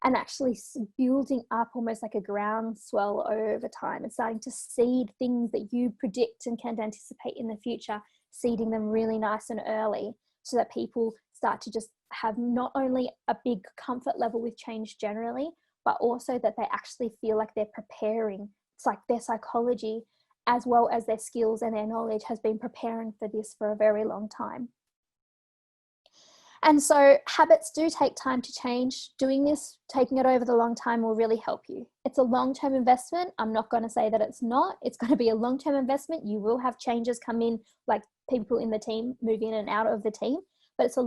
and actually building up almost like a groundswell over time, and starting to seed things that you predict and can anticipate in the future, seeding them really nice and early, so that people start to just have not only a big comfort level with change generally, but also that they actually feel like they're preparing. It's like their psychology, as well as their skills and their knowledge, has been preparing for this for a very long time. And so habits do take time to change. Doing this, taking it over the long time will really help you. It's a long-term investment. I'm not going to say that it's not. It's going to be a long-term investment. You will have changes come in, like people in the team move in and out of the team, but it's a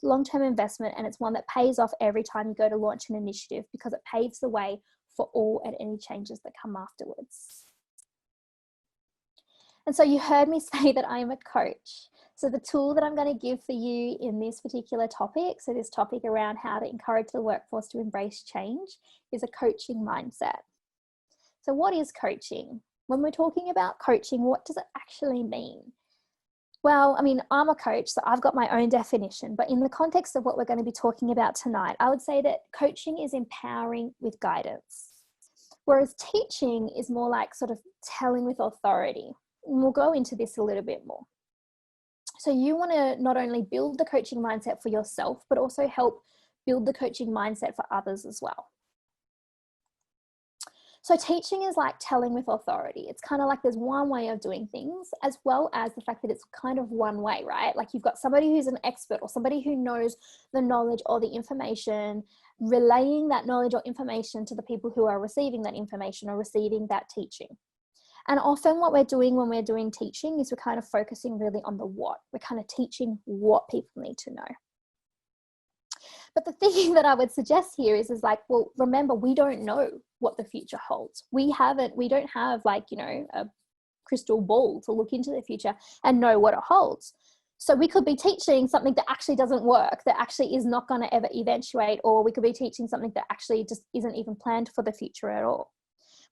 long-term investment, and it's one that pays off every time you go to launch an initiative, because it paves the way for all and any changes that come afterwards. And so you heard me say that I am a coach. So the tool that I'm going to give for you in this particular topic, so this topic around how to encourage the workforce to embrace change, is a coaching mindset. So what is coaching? When we're talking about coaching, what does it actually mean? Well, I mean, I'm a coach, so I've got my own definition, but in the context of what we're going to be talking about tonight, I would say that coaching is empowering with guidance, whereas teaching is more like sort of telling with authority. And we'll go into this a little bit more. So you want to not only build the coaching mindset for yourself, but also help build the coaching mindset for others as well. So teaching is like telling with authority. It's kind of like there's one way of doing things, as well as the fact that it's kind of one way, right? Like you've got somebody who's an expert or somebody who knows the knowledge or the information, relaying that knowledge or information to the people who are receiving that information or receiving that teaching. And often what we're doing when we're doing teaching is we're kind of focusing really on the what. We're kind of teaching what people need to know. But the thing that I would suggest here is like, well, remember, we don't know what the future holds. We don't have like, you know, a crystal ball to look into the future and know what it holds. So we could be teaching something that actually doesn't work, that actually is not going to ever eventuate, or we could be teaching something that actually just isn't even planned for the future at all.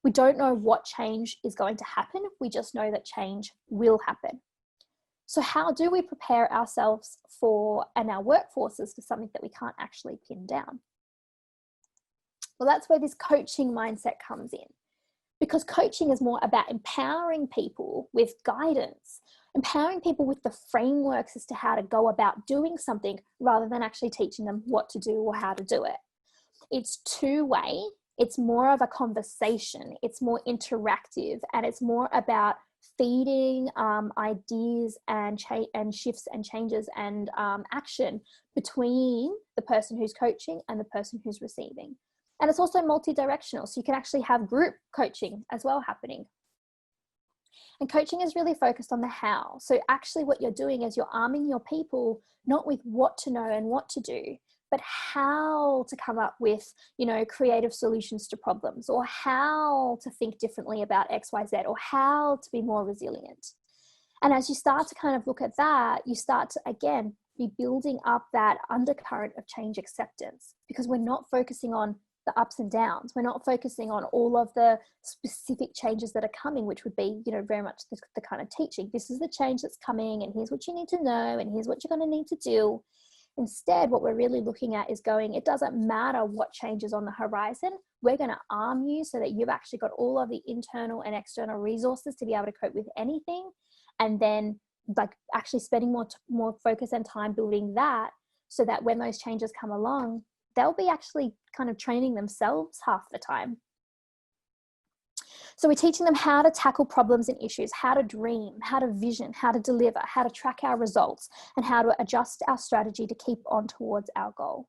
We don't know what change is going to happen. We just know that change will happen. So how do we prepare ourselves for, and our workforces, for something that we can't actually pin down? Well, that's where this coaching mindset comes in, because coaching is more about empowering people with guidance, empowering people with the frameworks as to how to go about doing something, rather than actually teaching them what to do or how to do it. It's two-way. It's more of a conversation. It's more interactive, and it's more about feeding ideas and shifts and changes and action between the person who's coaching and the person who's receiving. And it's also multi-directional, so you can actually have group coaching as well happening. And coaching is really focused on the how. So actually what you're doing is you're arming your people not with what to know and what to do, but how to come up with, you know, creative solutions to problems, or how to think differently about X, Y, Z, or how to be more resilient. And as you start to kind of look at that, you start to, again, be building up that undercurrent of change acceptance, because we're not focusing on the ups and downs. We're not focusing on all of the specific changes that are coming, which would be, you know, very much the kind of teaching. This is the change that's coming, and here's what you need to know, and here's what you're going to need to do. Instead, what we're really looking at is going, it doesn't matter what change is on the horizon. We're going to arm you so that you've actually got all of the internal and external resources to be able to cope with anything. And then like actually spending more focus and time building that, so that when those changes come along, they'll be actually kind of training themselves half the time. So we're teaching them how to tackle problems and issues, how to dream, how to vision, how to deliver, how to track our results, and how to adjust our strategy to keep on towards our goal.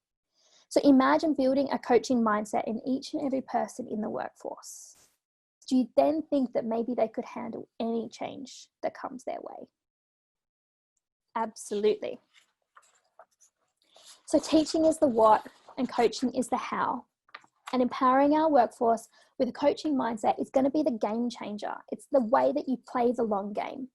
So imagine building a coaching mindset in each and every person in the workforce. Do you then think that maybe they could handle any change that comes their way? Absolutely. So teaching is the what and coaching is the how. And empowering our workforce with a coaching mindset is going to be the game changer. It's the way that you play the long game.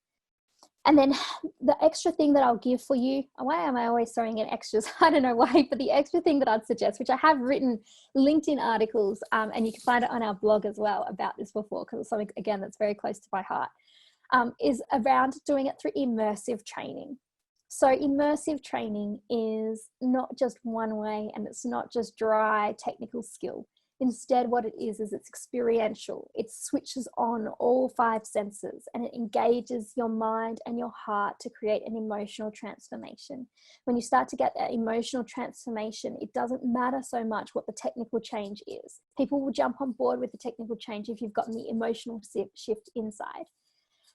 And then the extra thing that I'll give for you, why am I always throwing in extras? I don't know why, but the extra thing that I'd suggest, which I have written LinkedIn articles, and you can find it on our blog as well about this before, because it's something, again, that's very close to my heart, is around doing it through immersive training. So immersive training is not just one way, and it's not just dry technical skill. Instead, what it is it's experiential. It switches on all 5 senses, and it engages your mind and your heart to create an emotional transformation. When you start to get that emotional transformation, it doesn't matter so much what the technical change is. People will jump on board with the technical change if you've gotten the emotional shift inside.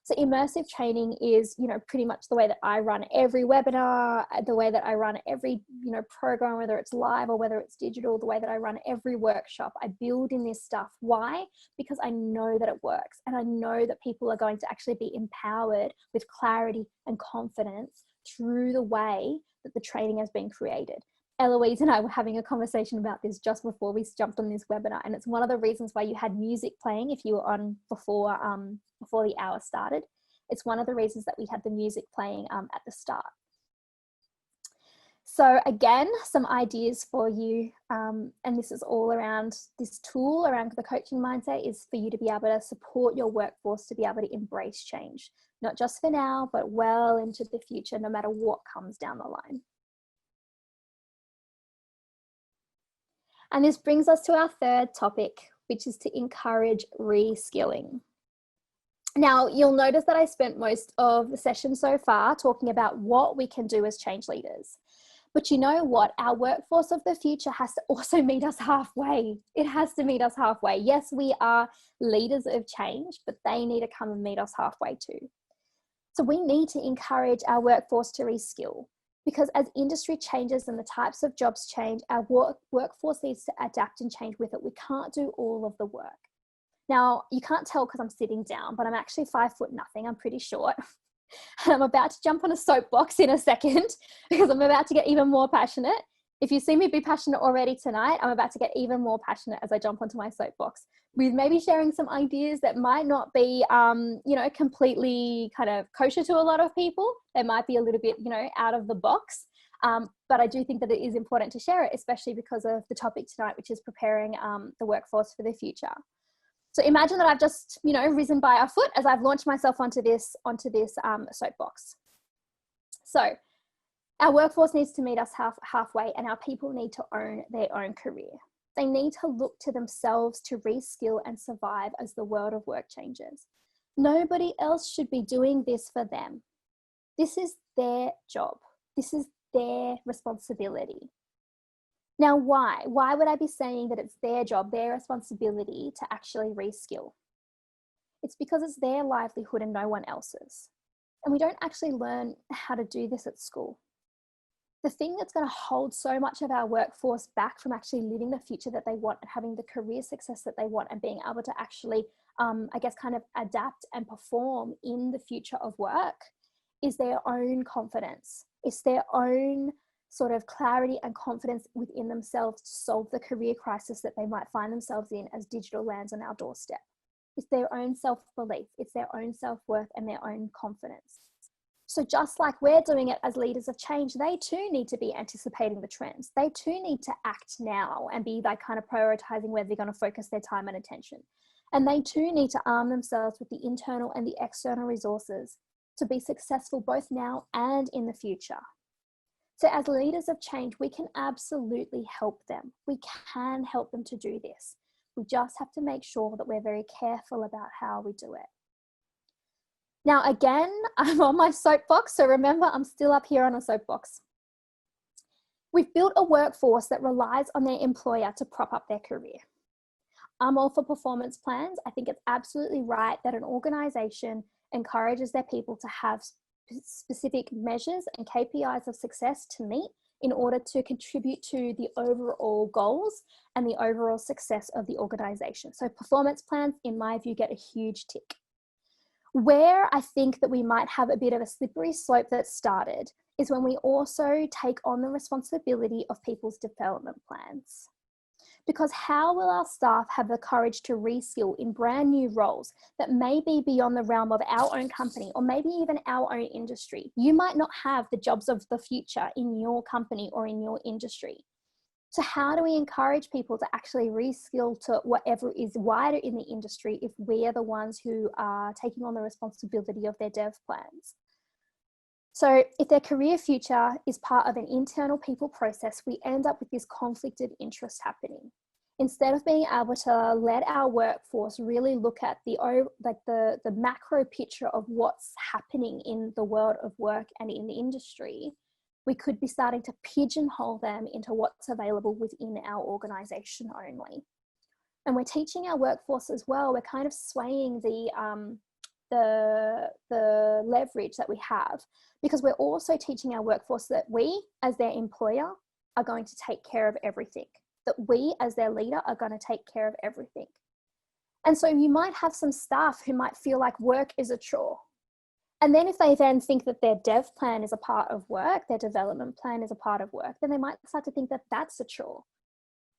So immersive training is, pretty much the way that I run every webinar, the way that I run every, program, whether it's live or whether it's digital, the way that I run every workshop. I build in this stuff. Why? Because I know that it works, and I know that people are going to actually be empowered with clarity and confidence through the way that the training has been created. Eloise and I were having a conversation about this just before we jumped on this webinar, and it's one of the reasons why you had music playing if you were on before the hour started. It's one of the reasons that we had the music playing at the start. So again, some ideas for you, and this is all around this tool around the coaching mindset, is for you to be able to support your workforce to be able to embrace change, not just for now, but well into the future, no matter what comes down the line. And this brings us to our third topic, which is to encourage reskilling. Now, you'll notice that I spent most of the session so far talking about what we can do as change leaders. But you know what? Our workforce of the future has to also meet us halfway. It has to meet us halfway. Yes, we are leaders of change, but they need to come and meet us halfway too. So we need to encourage our workforce to reskill, because as industry changes and the types of jobs change, our workforce needs to adapt and change with it. We can't do all of the work. Now, you can't tell because I'm sitting down, but I'm actually 5'0". I'm pretty short. And I'm about to jump on a soapbox in a second because I'm about to get even more passionate. If you see me be passionate already tonight, I'm about to get even more passionate as I jump onto my soapbox, with maybe sharing some ideas that might not be, completely kind of kosher to a lot of people. They might be a little bit, out of the box. But I do think that it is important to share it, especially because of the topic tonight, which is preparing the workforce for the future. So imagine that I've just, risen by a foot as I've launched myself onto this soapbox. So our workforce needs to meet us halfway, and our people need to own their own career. They need to look to themselves to reskill and survive as the world of work changes. Nobody else should be doing this for them. This is their job. This is their responsibility. Now, why? Why would I be saying that it's their job, their responsibility to actually reskill? It's because it's their livelihood and no one else's. And we don't actually learn how to do this at school. The thing that's going to hold so much of our workforce back from actually living the future that they want and having the career success that they want and being able to actually, kind of adapt and perform in the future of work is their own confidence. It's their own sort of clarity and confidence within themselves to solve the career crisis that they might find themselves in as digital lands on our doorstep. It's their own self-belief, it's their own self-worth and their own confidence. So just like we're doing it as leaders of change, they too need to be anticipating the trends. They too need to act now and be like kind of prioritizing where they're going to focus their time and attention. And they too need to arm themselves with the internal and the external resources to be successful both now and in the future. So as leaders of change, we can absolutely help them. We can help them to do this. We just have to make sure that we're very careful about how we do it. Now, again, I'm on my soapbox. So remember, I'm still up here on a soapbox. We've built a workforce that relies on their employer to prop up their career. I'm all for performance plans. I think it's absolutely right that an organization encourages their people to have specific measures and KPIs of success to meet in order to contribute to the overall goals and the overall success of the organization. So performance plans, in my view, get a huge tick. Where I think that we might have a bit of a slippery slope that started is when we also take on the responsibility of people's development plans. Because how will our staff have the courage to reskill in brand new roles that may be beyond the realm of our own company or maybe even our own industry? You might not have the jobs of the future in your company or in your industry. So how do we encourage people to actually reskill to whatever is wider in the industry if we are the ones who are taking on the responsibility of their dev plans? So if their career future is part of an internal people process, we end up with this conflicted interest happening. Instead of being able to let our workforce really look at the macro picture of what's happening in the world of work and in the industry, we could be starting to pigeonhole them into what's available within our organization only. And we're teaching our workforce as well, we're kind of swaying the the leverage that we have, because we're also teaching our workforce that we as their employer are going to take care of everything, that we as their leader are going to take care of everything. And so you might have some staff who might feel like work is a chore. And then if they then think that their dev plan is a part of work, their development plan is a part of work, then they might start to think that that's a chore.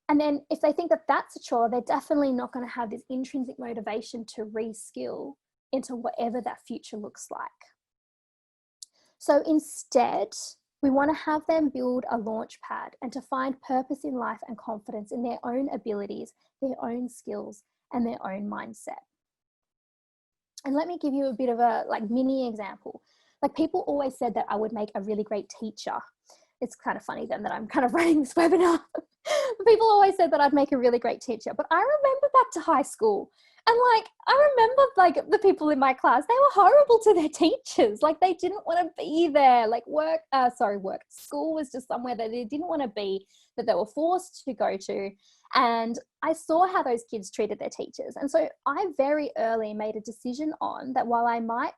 And then if they think that that's a chore, they're definitely not going to have this intrinsic motivation to reskill into whatever that future looks like. So instead, we want to have them build a launch pad and to find purpose in life and confidence in their own abilities, their own skills, and their own mindset. And let me give you a bit of a mini example. Like, people always said that I would make a really great teacher. It's kind of funny then that I'm kind of running this webinar. People always said that I'd make a really great teacher, but I remember back to high school, and I remember the people in my class, they were horrible to their teachers. Like, they didn't want to be there. Like, school was just somewhere that they didn't want to be, that they were forced to go to. And I saw how those kids treated their teachers. And so I very early made a decision on that while I might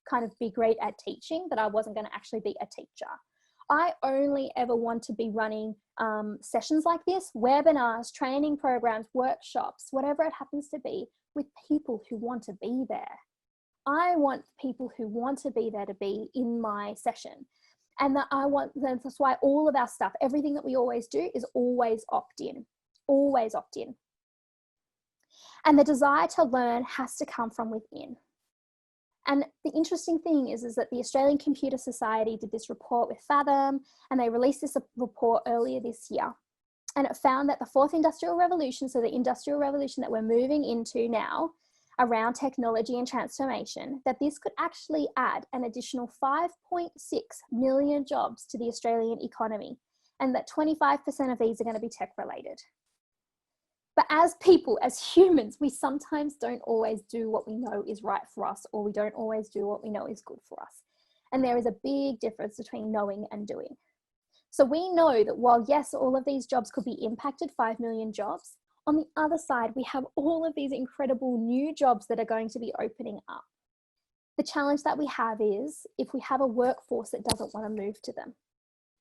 kind of be great at teaching, that I wasn't going to actually be a teacher. I only ever want to be running sessions like this, webinars, training programs, workshops, whatever it happens to be, with people who want to be there. I want people who want to be there to be in my session. And that's why all of our stuff, everything that we always do, is always opt-in. Always opt-in. And the desire to learn has to come from within. And the interesting thing is that the Australian Computer Society did this report with Fathom, and they released this report earlier this year. And it found that the fourth industrial revolution, so the industrial revolution that we're moving into now around technology and transformation, that this could actually add an additional 5.6 million jobs to the Australian economy, and that 25% of these are going to be tech related. But as people, as humans, we sometimes don't always do what we know is right for us, or we don't always do what we know is good for us. And there is a big difference between knowing and doing. So we know that while, yes, all of these jobs could be impacted, 5 million jobs, on the other side, we have all of these incredible new jobs that are going to be opening up. The challenge that we have is if we have a workforce that doesn't want to move to them,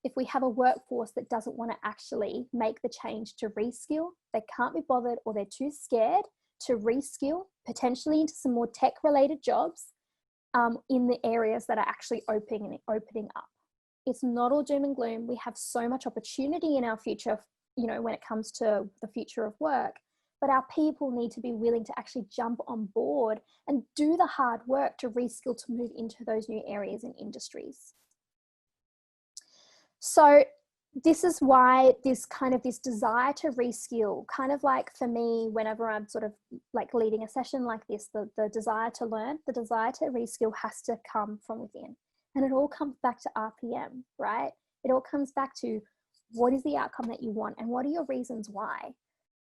if we have a workforce that doesn't want to actually make the change to reskill, they can't be bothered, or they're too scared to reskill, potentially into some more tech-related jobs in the areas that are actually opening up. It's not all doom and gloom. We have so much opportunity in our future, when it comes to the future of work, but our people need to be willing to actually jump on board and do the hard work to reskill, to move into those new areas and industries. So this is why this desire to reskill, kind of like for me, whenever I'm sort of like leading a session like this, the desire to learn, the desire to reskill has to come from within. And it all comes back to RPM, right? It all comes back to what is the outcome that you want and what are your reasons why?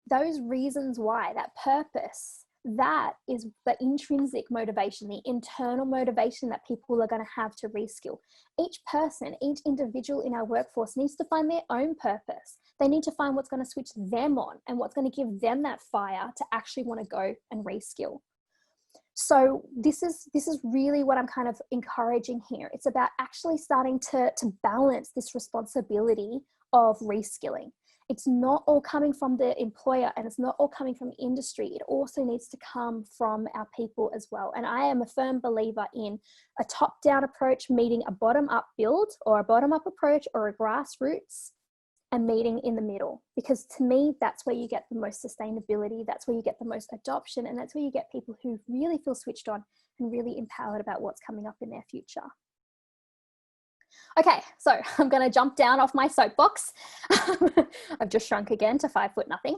Those reasons why, that purpose, that is the intrinsic motivation, the internal motivation that people are going to have to reskill. Each person, each individual in our workforce needs to find their own purpose. They need to find what's going to switch them on and what's going to give them that fire to actually want to go and reskill. So this is really what I'm kind of encouraging here. It's about actually starting to balance this responsibility of reskilling. It's not all coming from the employer, and it's not all coming from industry. It also needs to come from our people as well. And I am a firm believer in a top-down approach meeting a bottom-up build, or a bottom-up approach, or a grassroots, and meeting in the middle. Because to me, that's where you get the most sustainability, that's where you get the most adoption, and that's where you get people who really feel switched on and really empowered about what's coming up in their future. Okay, so I'm going to jump down off my soapbox. I've just shrunk again to 5 foot nothing.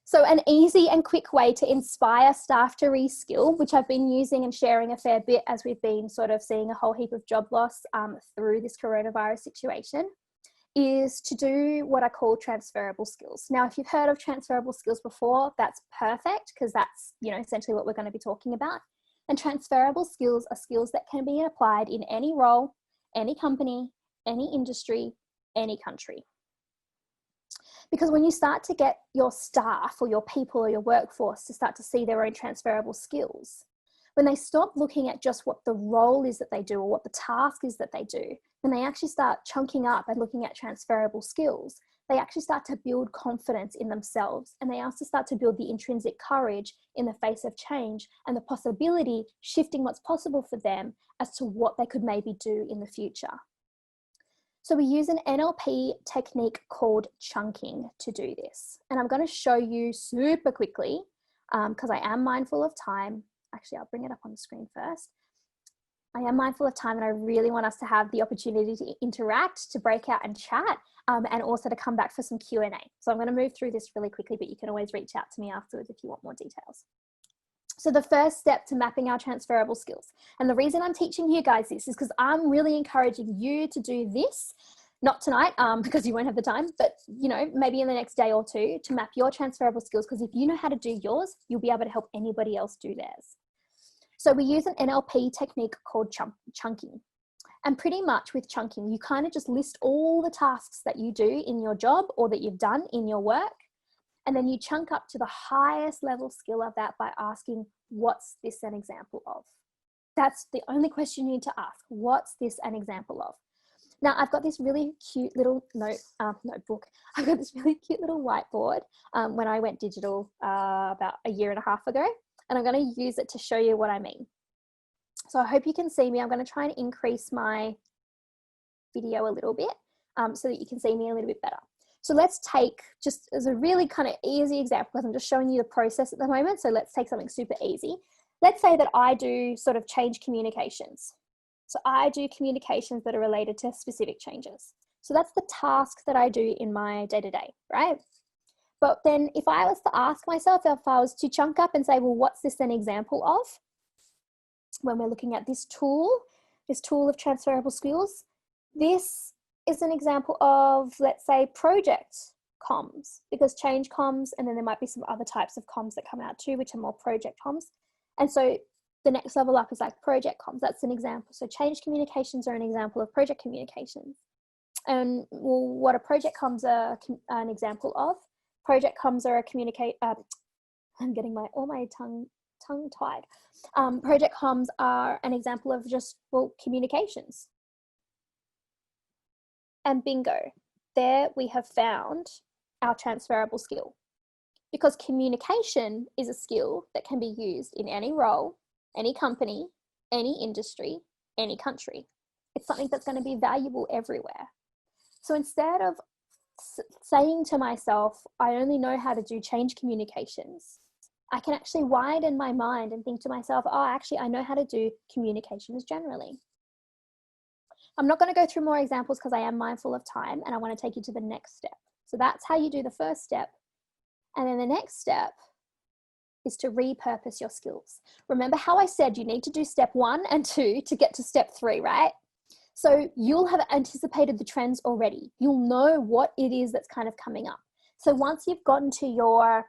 So an easy and quick way to inspire staff to reskill, which I've been using and sharing a fair bit as we've been sort of seeing a whole heap of job loss through this coronavirus situation, is to do what I call transferable skills. Now, if you've heard of transferable skills before, that's perfect, because that's, essentially what we're going to be talking about. And transferable skills are skills that can be applied in any role, any company, any industry, any country. Because when you start to get your staff or your people or your workforce to start to see their own transferable skills, When they stop looking at just what the role is that they do or what the task is that they do, when they actually start chunking up and looking at transferable skills, they actually start to build confidence in themselves, and they also start to build the intrinsic courage in the face of change and the possibility shifting what's possible for them as to what they could maybe do in the future. So we use an NLP technique called chunking to do this. And I'm going to show you super quickly because I am mindful of time. Actually, I'll bring it up on the screen first. I am mindful of time, and I really want us to have the opportunity to interact, to break out and chat, and also to come back for some Q&A. So I'm going to move through this really quickly, but you can always reach out to me afterwards if you want more details. So the first step to mapping our transferable skills, and the reason I'm teaching you guys this is because I'm really encouraging you to do this, not tonight because you won't have the time, but you know, maybe in the next day or two, to map your transferable skills, because if you know how to do yours, you'll be able to help anybody else do theirs. So we use an NLP technique called chunking. And pretty much with chunking, you kind of just list all the tasks that you do in your job or that you've done in your work. And then you chunk up to the highest level skill of that by asking, what's this an example of? That's the only question you need to ask. What's this an example of? Now, I've got this really cute little notebook. I've got this really cute little whiteboard when I went digital about a year and a half ago. And I'm going to use it to show you what I mean. So I hope you can see me. I'm going to try and increase my video a little bit so that you can see me a little bit better. So let's take, just as a really kind of easy example, because I'm just showing you the process at the moment. So let's take something super easy. Let's say that I do sort of change communications. So I do communications that are related to specific changes. So that's the task that I do in my day-to-day, right? But then if I was to ask myself, if I was to chunk up and say, well, what's this an example of? When we're looking at this tool of transferable skills, this is an example of, let's say, project comms, because change comms, and then there might be some other types of comms that come out too, which are more project comms. And so the next level up is like project comms. That's an example. So change communications are an example of project communications. And well, what are project comms are an example of? Project comms are I'm getting all my tongue tied. Project comms are an example of just, well, communications. And bingo, there we have found our transferable skill. Because communication is a skill that can be used in any role, any company, any industry, any country. It's something that's going to be valuable everywhere. So instead of saying to myself, I only know how to do change communications, I can actually widen my mind and think to myself, oh, actually, I know how to do communications generally. I'm not going to go through more examples because I am mindful of time, and I want to take you to the next step. So that's how you do the first step. And then the next step is to repurpose your skills. Remember how I said you need to do step 1 and 2 to get to step 3, right? So you'll have anticipated the trends already. You'll know what it is that's kind of coming up. So once you've gotten to your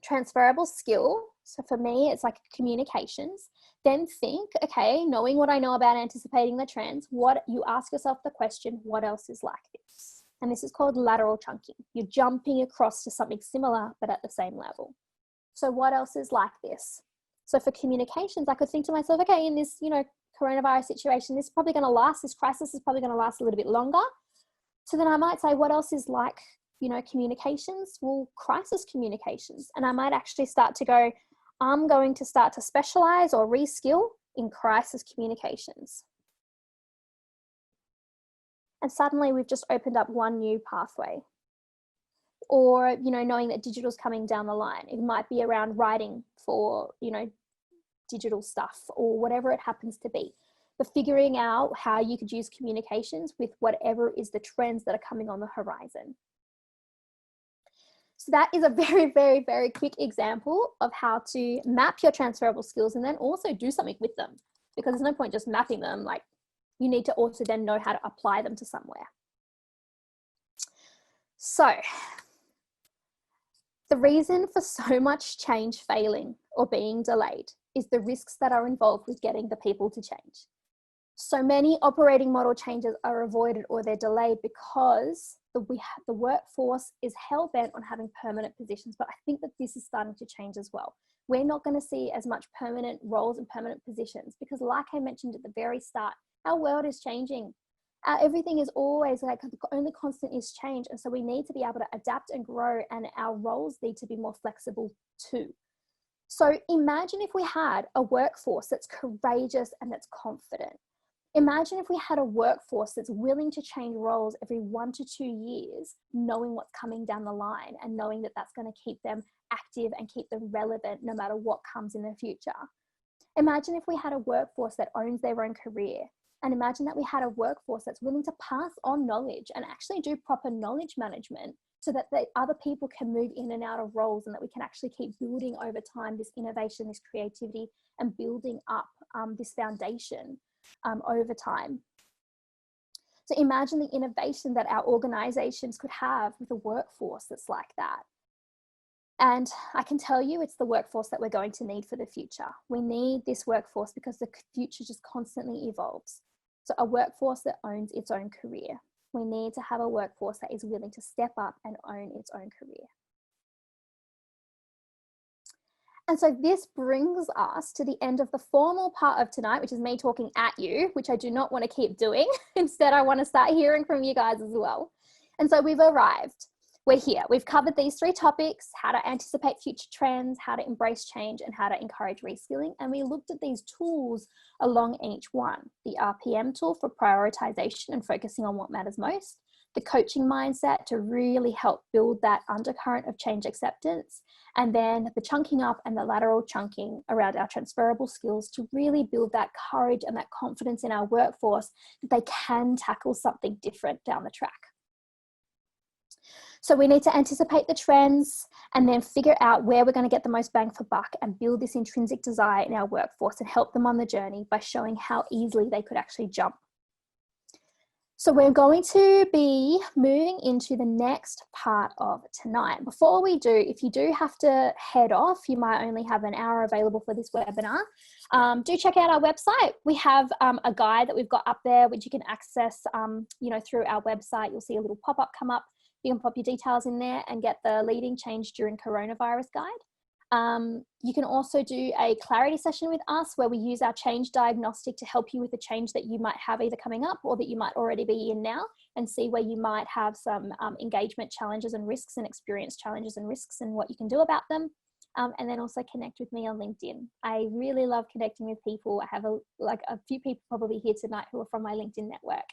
transferable skill, so for me, it's like communications, then think, okay, knowing what I know about anticipating the trends, you ask yourself the question, what else is like this? And this is called lateral chunking. You're jumping across to something similar, but at the same level. So what else is like this? So for communications, I could think to myself, okay, in this, coronavirus situation, this is probably going to last, this crisis is probably going to last a little bit longer. So then I might say, what else is like, communications? Well, crisis communications. And I might actually start to go, I'm going to start to specialize or reskill in crisis communications. And suddenly we've just opened up one new pathway. Or, knowing that digital is coming down the line. It might be around writing for, digital stuff or whatever it happens to be. But figuring out how you could use communications with whatever is the trends that are coming on the horizon. So that is a very, very, very quick example of how to map your transferable skills and then also do something with them, because there's no point just mapping them. Like, you need to also then know how to apply them to somewhere. So the reason for so much change failing or being delayed is the risks that are involved with getting the people to change. So many operating model changes are avoided or they're delayed because the workforce is hell-bent on having permanent positions. But I think that this is starting to change as well. we're not going to see as much permanent roles and permanent positions, because like I mentioned at the very start, our world is changing. Everything is always like, the only constant is change. And so we need to be able to adapt and grow, and our roles need to be more flexible too. So imagine if we had a workforce that's courageous and that's confident. Imagine if we had a workforce that's willing to change roles every 1 to 2 years, knowing what's coming down the line and knowing that that's going to keep them active and keep them relevant no matter what comes in the future. Imagine if we had a workforce that owns their own career. And imagine that we had a workforce that's willing to pass on knowledge and actually do proper knowledge management, so that the other people can move in and out of roles, and that we can actually keep building over time this innovation, this creativity, and building up this foundation over time. So imagine the innovation that our organizations could have with a workforce that's like that. And I can tell you, it's the workforce that we're going to need for the future. We need this workforce because the future just constantly evolves. So a workforce that owns its own career. We need to have a workforce that is willing to step up and own its own career. And so this brings us to the end of the formal part of tonight, which is me talking at you, which I do not want to keep doing. Instead, I want to start hearing from you guys as well. And so we've arrived. We're here. We've covered these 3 topics: how to anticipate future trends, how to embrace change, and how to encourage reskilling. And we looked at these tools along each one: the RPM tool for prioritization and focusing on what matters most, the coaching mindset to really help build that undercurrent of change acceptance, and then the chunking up and the lateral chunking around our transferable skills to really build that courage and that confidence in our workforce that they can tackle something different down the track. So we need to anticipate the trends and then figure out where we're going to get the most bang for buck and build this intrinsic desire in our workforce and help them on the journey by showing how easily they could actually jump. So we're going to be moving into the next part of tonight. Before we do, if you do have to head off, you might only have an hour available for this webinar. Do check out our website. We have a guide that we've got up there, which you can access, through our website. You'll see a little pop-up come up. You can pop your details in there and get the Leading Change During Coronavirus guide. You can also do a clarity session with us where we use our change diagnostic to help you with the change that you might have either coming up or that you might already be in now, and see where you might have some engagement challenges and risks, and experience challenges and risks and what you can do about them. And then also connect with me on LinkedIn. I really love connecting with people. I have a few people probably here tonight who are from my LinkedIn network.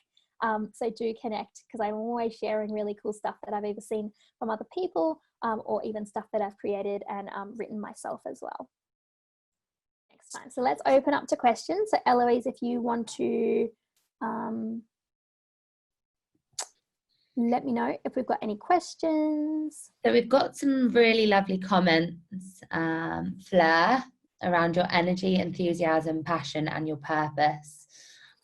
So do connect, because I'm always sharing really cool stuff that I've either seen from other people or even stuff that I've created and written myself as well. Next time. So let's open up to questions. So Eloise, if you want to let me know if we've got any questions. So we've got some really lovely comments, Fleur, around your energy, enthusiasm, passion and your purpose.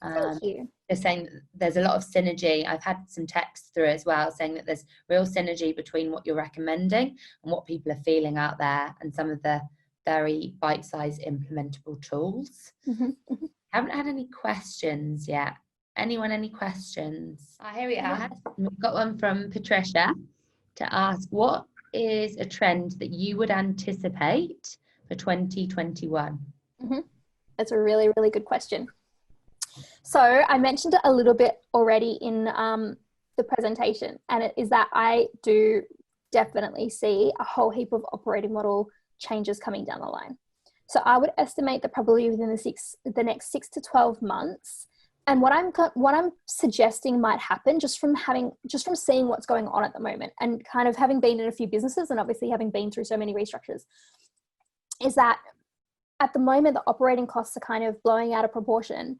Thank you. They're saying that there's a lot of synergy. I've had some texts through as well saying that there's real synergy between what you're recommending and what people are feeling out there, and some of the very bite-sized implementable tools. Haven't had any questions yet. Anyone, any questions? Here we are. We've got one from Patricia to ask, what is a trend that you would anticipate for 2021? That's a really, really good question. So I mentioned it a little bit already in the presentation, and it is that I do definitely see a whole heap of operating model changes coming down the line. So I would estimate that probably within the next 6 to 12 months, and what I'm suggesting might happen just from seeing what's going on at the moment, and kind of having been in a few businesses and obviously having been through so many restructures, is that at the moment the operating costs are kind of blowing out of proportion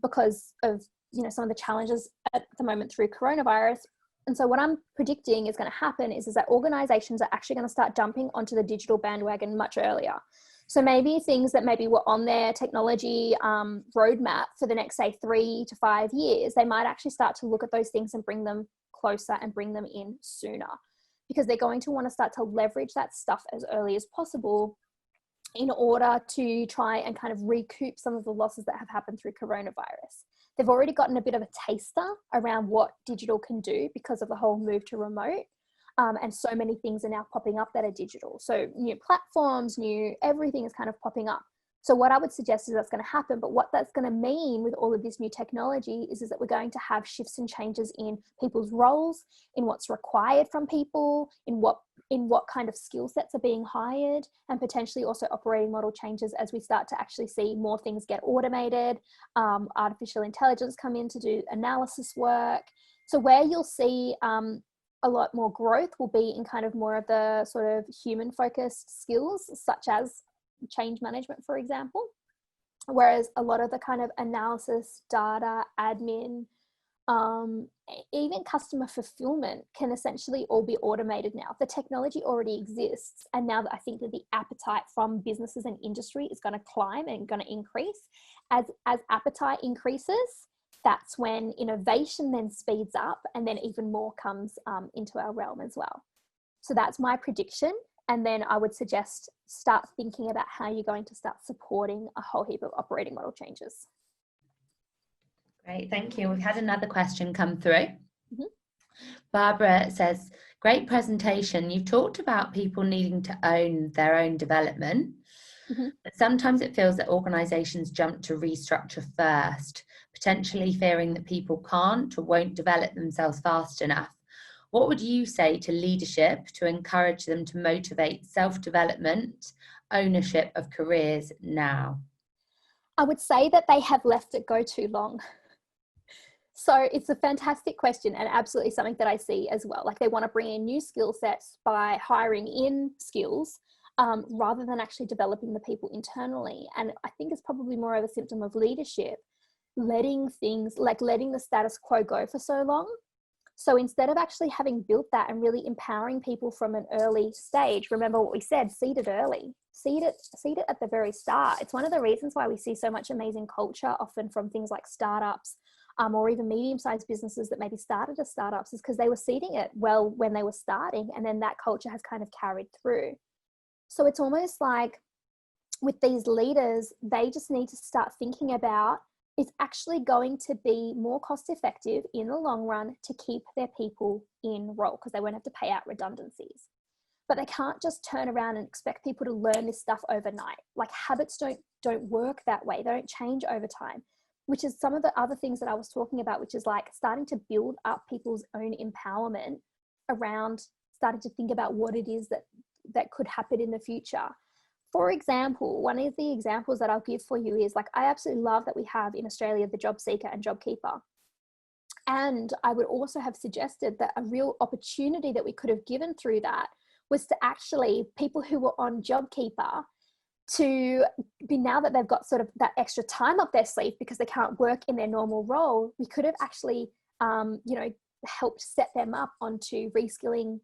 because of some of the challenges at the moment through coronavirus. And so what I'm predicting is going to happen is that organizations are actually going to start jumping onto the digital bandwagon much earlier. So maybe things that maybe were on their technology roadmap for the next, say, 3 to 5 years, they might actually start to look at those things and bring them closer and bring them in sooner, because they're going to want to start to leverage that stuff as early as possible in order to try and kind of recoup some of the losses that have happened through coronavirus. They've already gotten a bit of a taster around what digital can do because of the whole move to remote. And so many things are now popping up that are digital. So new platforms, new everything is kind of popping up. So what I would suggest is that's going to happen. But what that's going to mean with all of this new technology is that we're going to have shifts and changes in people's roles, in what's required from people, in what kind of skill sets are being hired, and potentially also operating model changes as we start to actually see more things get automated, artificial intelligence come in to do analysis work. So where you'll see a lot more growth will be in kind of more of the sort of human focused skills, such as change management, for example. Whereas a lot of the kind of analysis, data, admin, even customer fulfillment can essentially all be automated now. The technology already exists. And now that I think that the appetite from businesses and industry is going to climb and going to increase. As appetite increases, that's when innovation then speeds up, and then even more comes into our realm as well. So that's my prediction. And then I would suggest start thinking about how you're going to start supporting a whole heap of operating model changes. Great, thank you. We've had another question come through. Mm-hmm. Barbara says, great presentation. You've talked about people needing to own their own development, mm-hmm. but sometimes it feels that organisations jump to restructure first, potentially fearing that people can't or won't develop themselves fast enough. What would you say to leadership to encourage them to motivate self-development, ownership of careers now? I would say that they have left it go too long. So it's a fantastic question, and absolutely something that I see as well. Like, they want to bring in new skill sets by hiring in skills rather than actually developing the people internally. And I think it's probably more of a symptom of leadership, letting the status quo go for so long. So instead of actually having built that and really empowering people from an early stage, remember what we said, seed it early, seed it at the very start. It's one of the reasons why we see so much amazing culture often from things like startups or even medium-sized businesses that maybe started as startups, is because they were seeding it well when they were starting, and then that culture has kind of carried through. So it's almost like with these leaders, they just need to start thinking about, it's actually going to be more cost effective in the long run to keep their people in role, because they won't have to pay out redundancies. But they can't just turn around and expect people to learn this stuff overnight. Like, habits don't work that way. They don't change over time, which is some of the other things that I was talking about, which is like starting to build up people's own empowerment around starting to think about what it is that could happen in the future. For example, one of the examples that I'll give for you is, like, I absolutely love that we have in Australia the job seeker and job keeper. And I would also have suggested that a real opportunity that we could have given through that was to actually, people who were on job keeper, to be, now that they've got sort of that extra time up their sleeve because they can't work in their normal role, we could have actually, helped set them up onto reskilling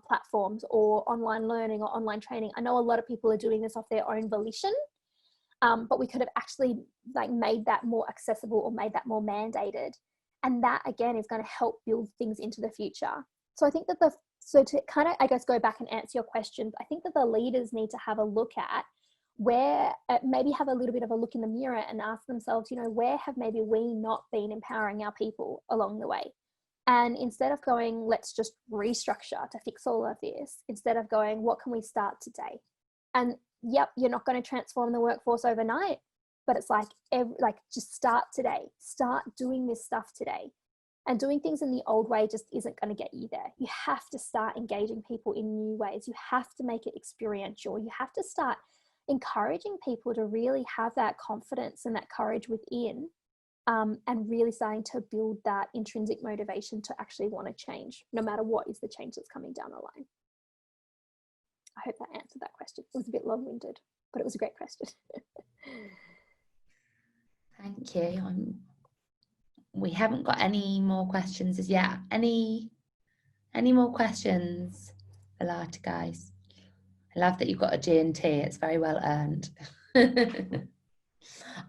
platforms or online learning or online training. I know a lot of people are doing this off their own volition, but we could have actually made that more accessible or made that more mandated. And that again is going to help build things into the future. So I think that to kind of, I guess, go back and answer your question, I think that the leaders need to have a look at where, maybe have a little bit of a look in the mirror and ask themselves, where have maybe we not been empowering our people along the way? And instead of going, let's just restructure to fix all of this, instead of going, what can we start today? And yep, you're not going to transform the workforce overnight, but it's just start today. Start doing this stuff today. And doing things in the old way just isn't going to get you there. You have to start engaging people in new ways. You have to make it experiential. You have to start encouraging people to really have that confidence and that courage within. And really starting to build that intrinsic motivation to actually want to change, no matter what is the change that's coming down the line. I hope that answered that question. It was a bit long-winded, but it was a great question. Thank you. We haven't got any more questions as yet. Any more questions, Alata, guys? I love that you've got a G&T. It's very well earned.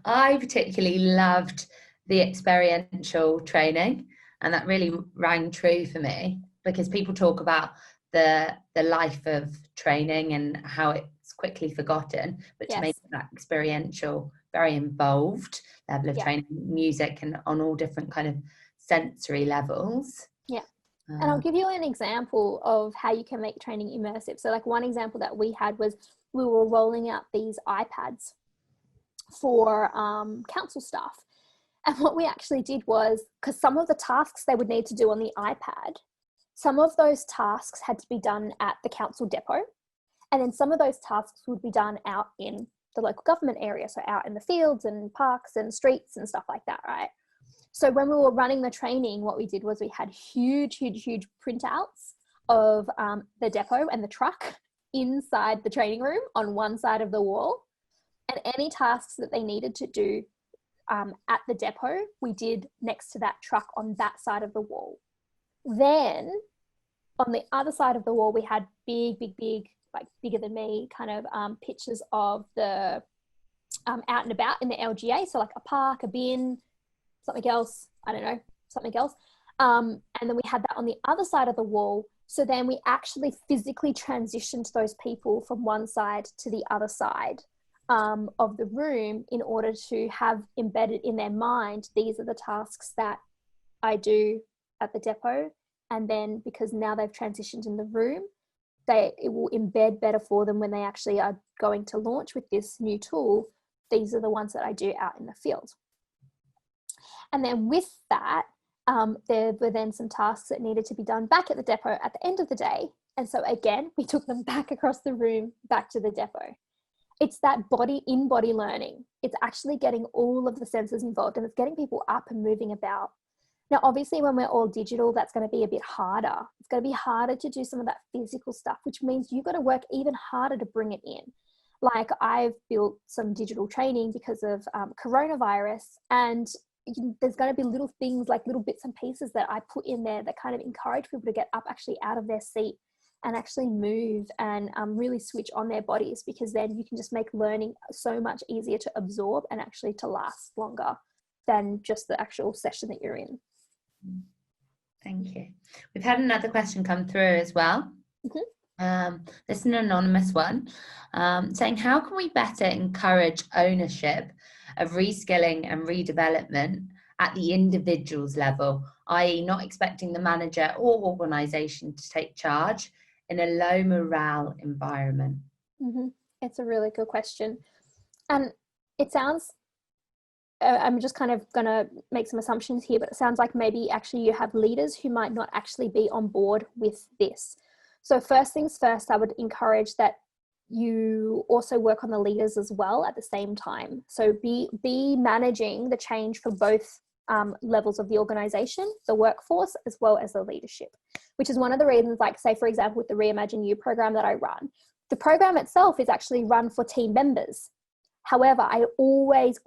I particularly loved the experiential training, and that really rang true for me, because people talk about the life of training and how it's quickly forgotten, but to make that experiential, very involved level of training, music and on all different kind of sensory levels. And I'll give you an example of how you can make training immersive. So like one example that we had was we were rolling out these iPads for council staff. And what we actually did was, because some of the tasks they would need to do on the iPad, some of those tasks had to be done at the council depot. And then some of those tasks would be done out in the local government area. So out in the fields and parks and streets and stuff like that, right? So when we were running the training, what we did was we had huge printouts of the depot and the truck inside the training room on one side of the wall. And any tasks that they needed to do at the depot, we did next to that truck on that side of the wall. Then on the other side of the wall, we had big, like bigger than me kind of pictures of the out and about in the LGA. So like a park, a bin, something else, I don't know, something else. And then we had that on the other side of the wall. So then we actually physically transitioned those people from one side to the other side of the room in order to have embedded in their mind, these are the tasks that I do at the depot. And then because now they've transitioned in the room, it will embed better for them when they actually are going to launch with this new tool. These are the ones that I do out in the field. And then with that, there were then some tasks that needed to be done back at the depot at the end of the day. And so again, we took them back across the room, back to the depot. It's that body learning. It's actually getting all of the senses involved, and it's getting people up and moving about. Now, obviously, when we're all digital, that's going to be a bit harder. It's going to be harder to do some of that physical stuff, which means you've got to work even harder to bring it in. Like I've built some digital training because of coronavirus, and there's going to be little things like little bits and pieces that I put in there that kind of encourage people to get up actually out of their seat and actually move and really switch on their bodies, because then you can just make learning so much easier to absorb and actually to last longer than just the actual session that you're in. Thank you. We've had another question come through as well. This is an anonymous one saying, how can we better encourage ownership of reskilling and redevelopment at the individual's level, i.e. not expecting the manager or organisation to take charge in a low morale environment? It's a really good question. And it sounds, I'm just kind of going to make some assumptions here, but it sounds like maybe actually you have leaders who might not actually be on board with this. So first things first, I would encourage that you also work on the leaders as well at the same time. So be managing the change for both levels of the organization, the workforce, as well as the leadership, which is one of the reasons, like say, for example, with the Reimagine You program that I run, the program itself is actually run for team members. However, I always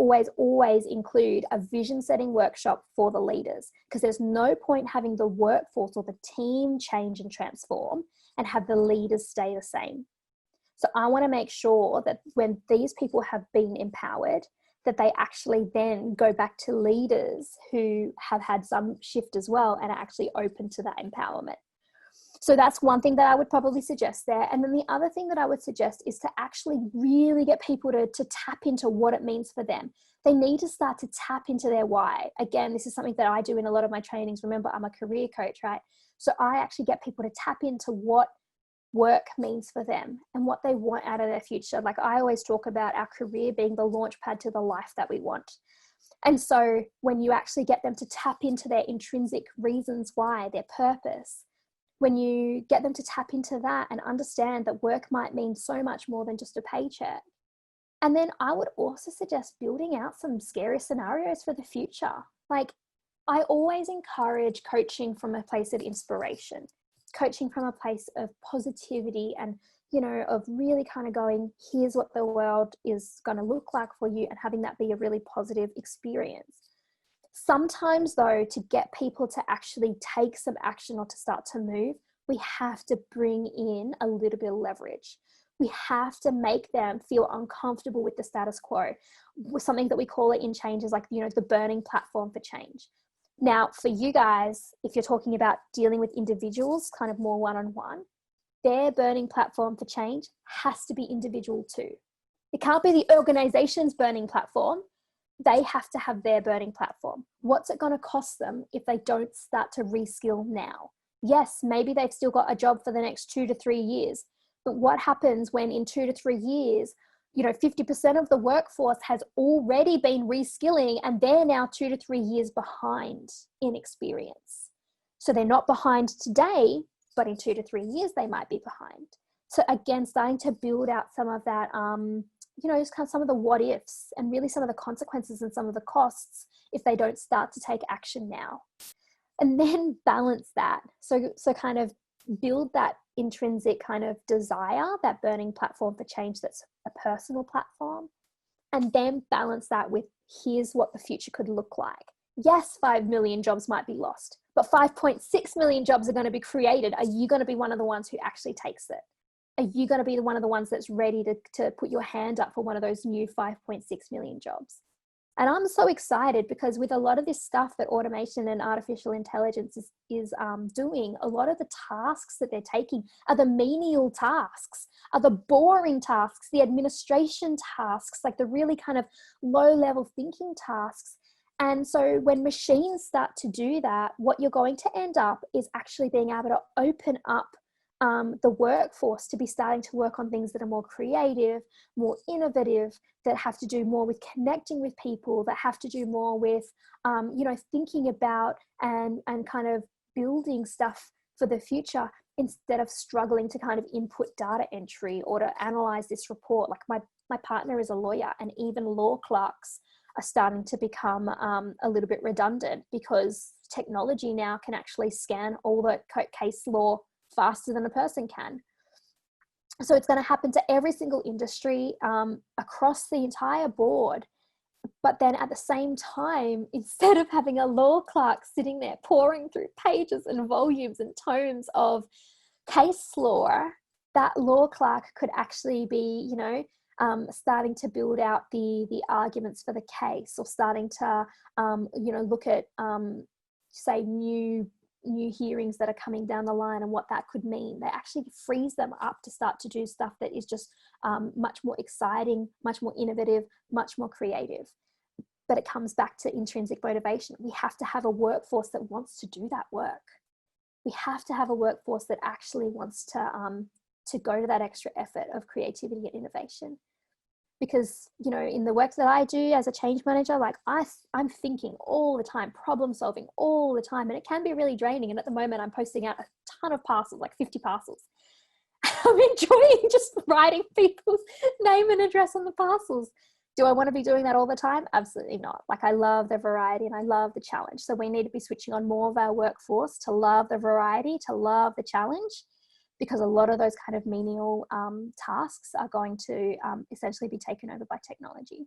include a vision setting workshop for the leaders, because there's no point having the workforce or the team change and transform and have the leaders stay the same. So I want to make sure that when these people have been empowered, that they actually then go back to leaders who have had some shift as well and are actually open to that empowerment. So that's one thing that I would probably suggest there. And then the other thing that I would suggest is to actually really get people to tap into what it means for them. They need to start to tap into their why. Again, this is something that I do in a lot of my trainings. Remember, I'm a career coach, right? So I actually get people to tap into what work means for them and what they want out of their future. Like I always talk about our career being the launch pad to the life that we want. And so when you actually get them to tap into their intrinsic reasons why, their purpose, when you get them to tap into that and understand that work might mean so much more than just a paycheck. And then I would also suggest building out some scary scenarios for the future. Like I always encourage coaching from a place of inspiration, coaching from a place of positivity and, you know, of really kind of going, here's what the world is going to look like for you, and having that be a really positive experience. Sometimes though, to get people to actually take some action or to start to move, we have to bring in a little bit of leverage. We have to make them feel uncomfortable with the status quo, with something that we call it in change is like, you know, the burning platform for change. Now, for you guys, if you're talking about dealing with individuals, kind of more one-on-one, their burning platform for change has to be individual too. It can't be the organization's burning platform. They have to have their burning platform. What's it going to cost them if they don't start to reskill now? Yes, maybe they've still got a job for the next 2 to 3 years. But what happens when in 2 to 3 years, 50% of the workforce has already been reskilling and they're now 2 to 3 years behind in experience. So they're not behind today, but in 2 to 3 years, they might be behind. So again, starting to build out some of that, just kind of some of the what ifs and really some of the consequences and some of the costs if they don't start to take action now. And then balance that. So kind of build that intrinsic kind of desire, that burning platform for change that's a personal platform, and then balance that with here's what the future could look like. Yes, 5 million jobs might be lost, but 5.6 million jobs are going to be created. Are you going to be one of the ones who actually takes it? Are you going to be one of the ones that's ready to put your hand up for one of those new 5.6 million jobs? And I'm so excited because with a lot of this stuff that automation and artificial intelligence is doing, a lot of the tasks that they're taking are the menial tasks, are the boring tasks, the administration tasks, like the really kind of low level thinking tasks. And so when machines start to do that, what you're going to end up is actually being able to open up the workforce to be starting to work on things that are more creative, more innovative, that have to do more with connecting with people, that have to do more with, thinking about and kind of building stuff for the future instead of struggling to kind of input data entry or to analyze this report. Like my partner is a lawyer, and even law clerks are starting to become a little bit redundant because technology now can actually scan all the case law faster than a person can. So it's going to happen to every single industry across the entire board. But then at the same time, instead of having a law clerk sitting there pouring through pages and volumes and tomes of case law, that law clerk could actually be, starting to build out the arguments for the case, or starting to, look at, say, new hearings that are coming down the line and what that could mean. They actually frees them up to start to do stuff that is just much more exciting, much more innovative, much more creative. But it comes back to intrinsic motivation. We have to have a workforce that wants to do that work. We have to have a workforce that actually wants to go to that extra effort of creativity and innovation. Because, in the work that I do as a change manager, like I'm thinking all the time, problem solving all the time, and it can be really draining. And at the moment I'm posting out a ton of parcels, like 50 parcels. I'm enjoying just writing people's name and address on the parcels. Do I want to be doing that all the time? Absolutely not. Like, I love the variety and I love the challenge. So we need to be switching on more of our workforce to love the variety, to love the challenge, because a lot of those kind of menial tasks are going to essentially be taken over by technology.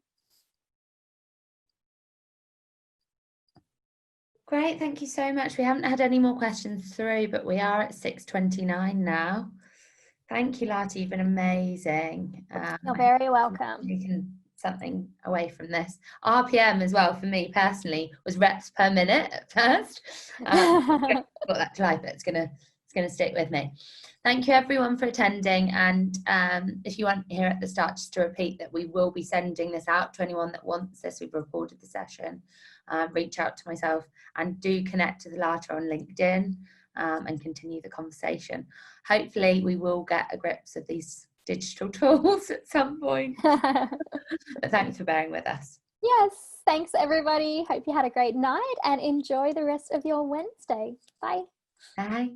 Great, thank you so much. We haven't had any more questions through, but we are at 6:29 now. Thank you, Lati, you've been amazing. You're very welcome. You can something away from this. RPM as well, for me personally, was reps per minute at first. Got that to life, but it's gonna stick with me. Thank you everyone for attending, and if you want here at the start, just to repeat that we will be sending this out to anyone that wants this. We've recorded the session. Reach out to myself and do connect to the Lata on LinkedIn and continue the conversation. Hopefully we will get a grips of these digital tools at some point. But thanks for bearing with us. Yes, thanks everybody. Hope you had a great night and enjoy the rest of your Wednesday. Bye. Bye.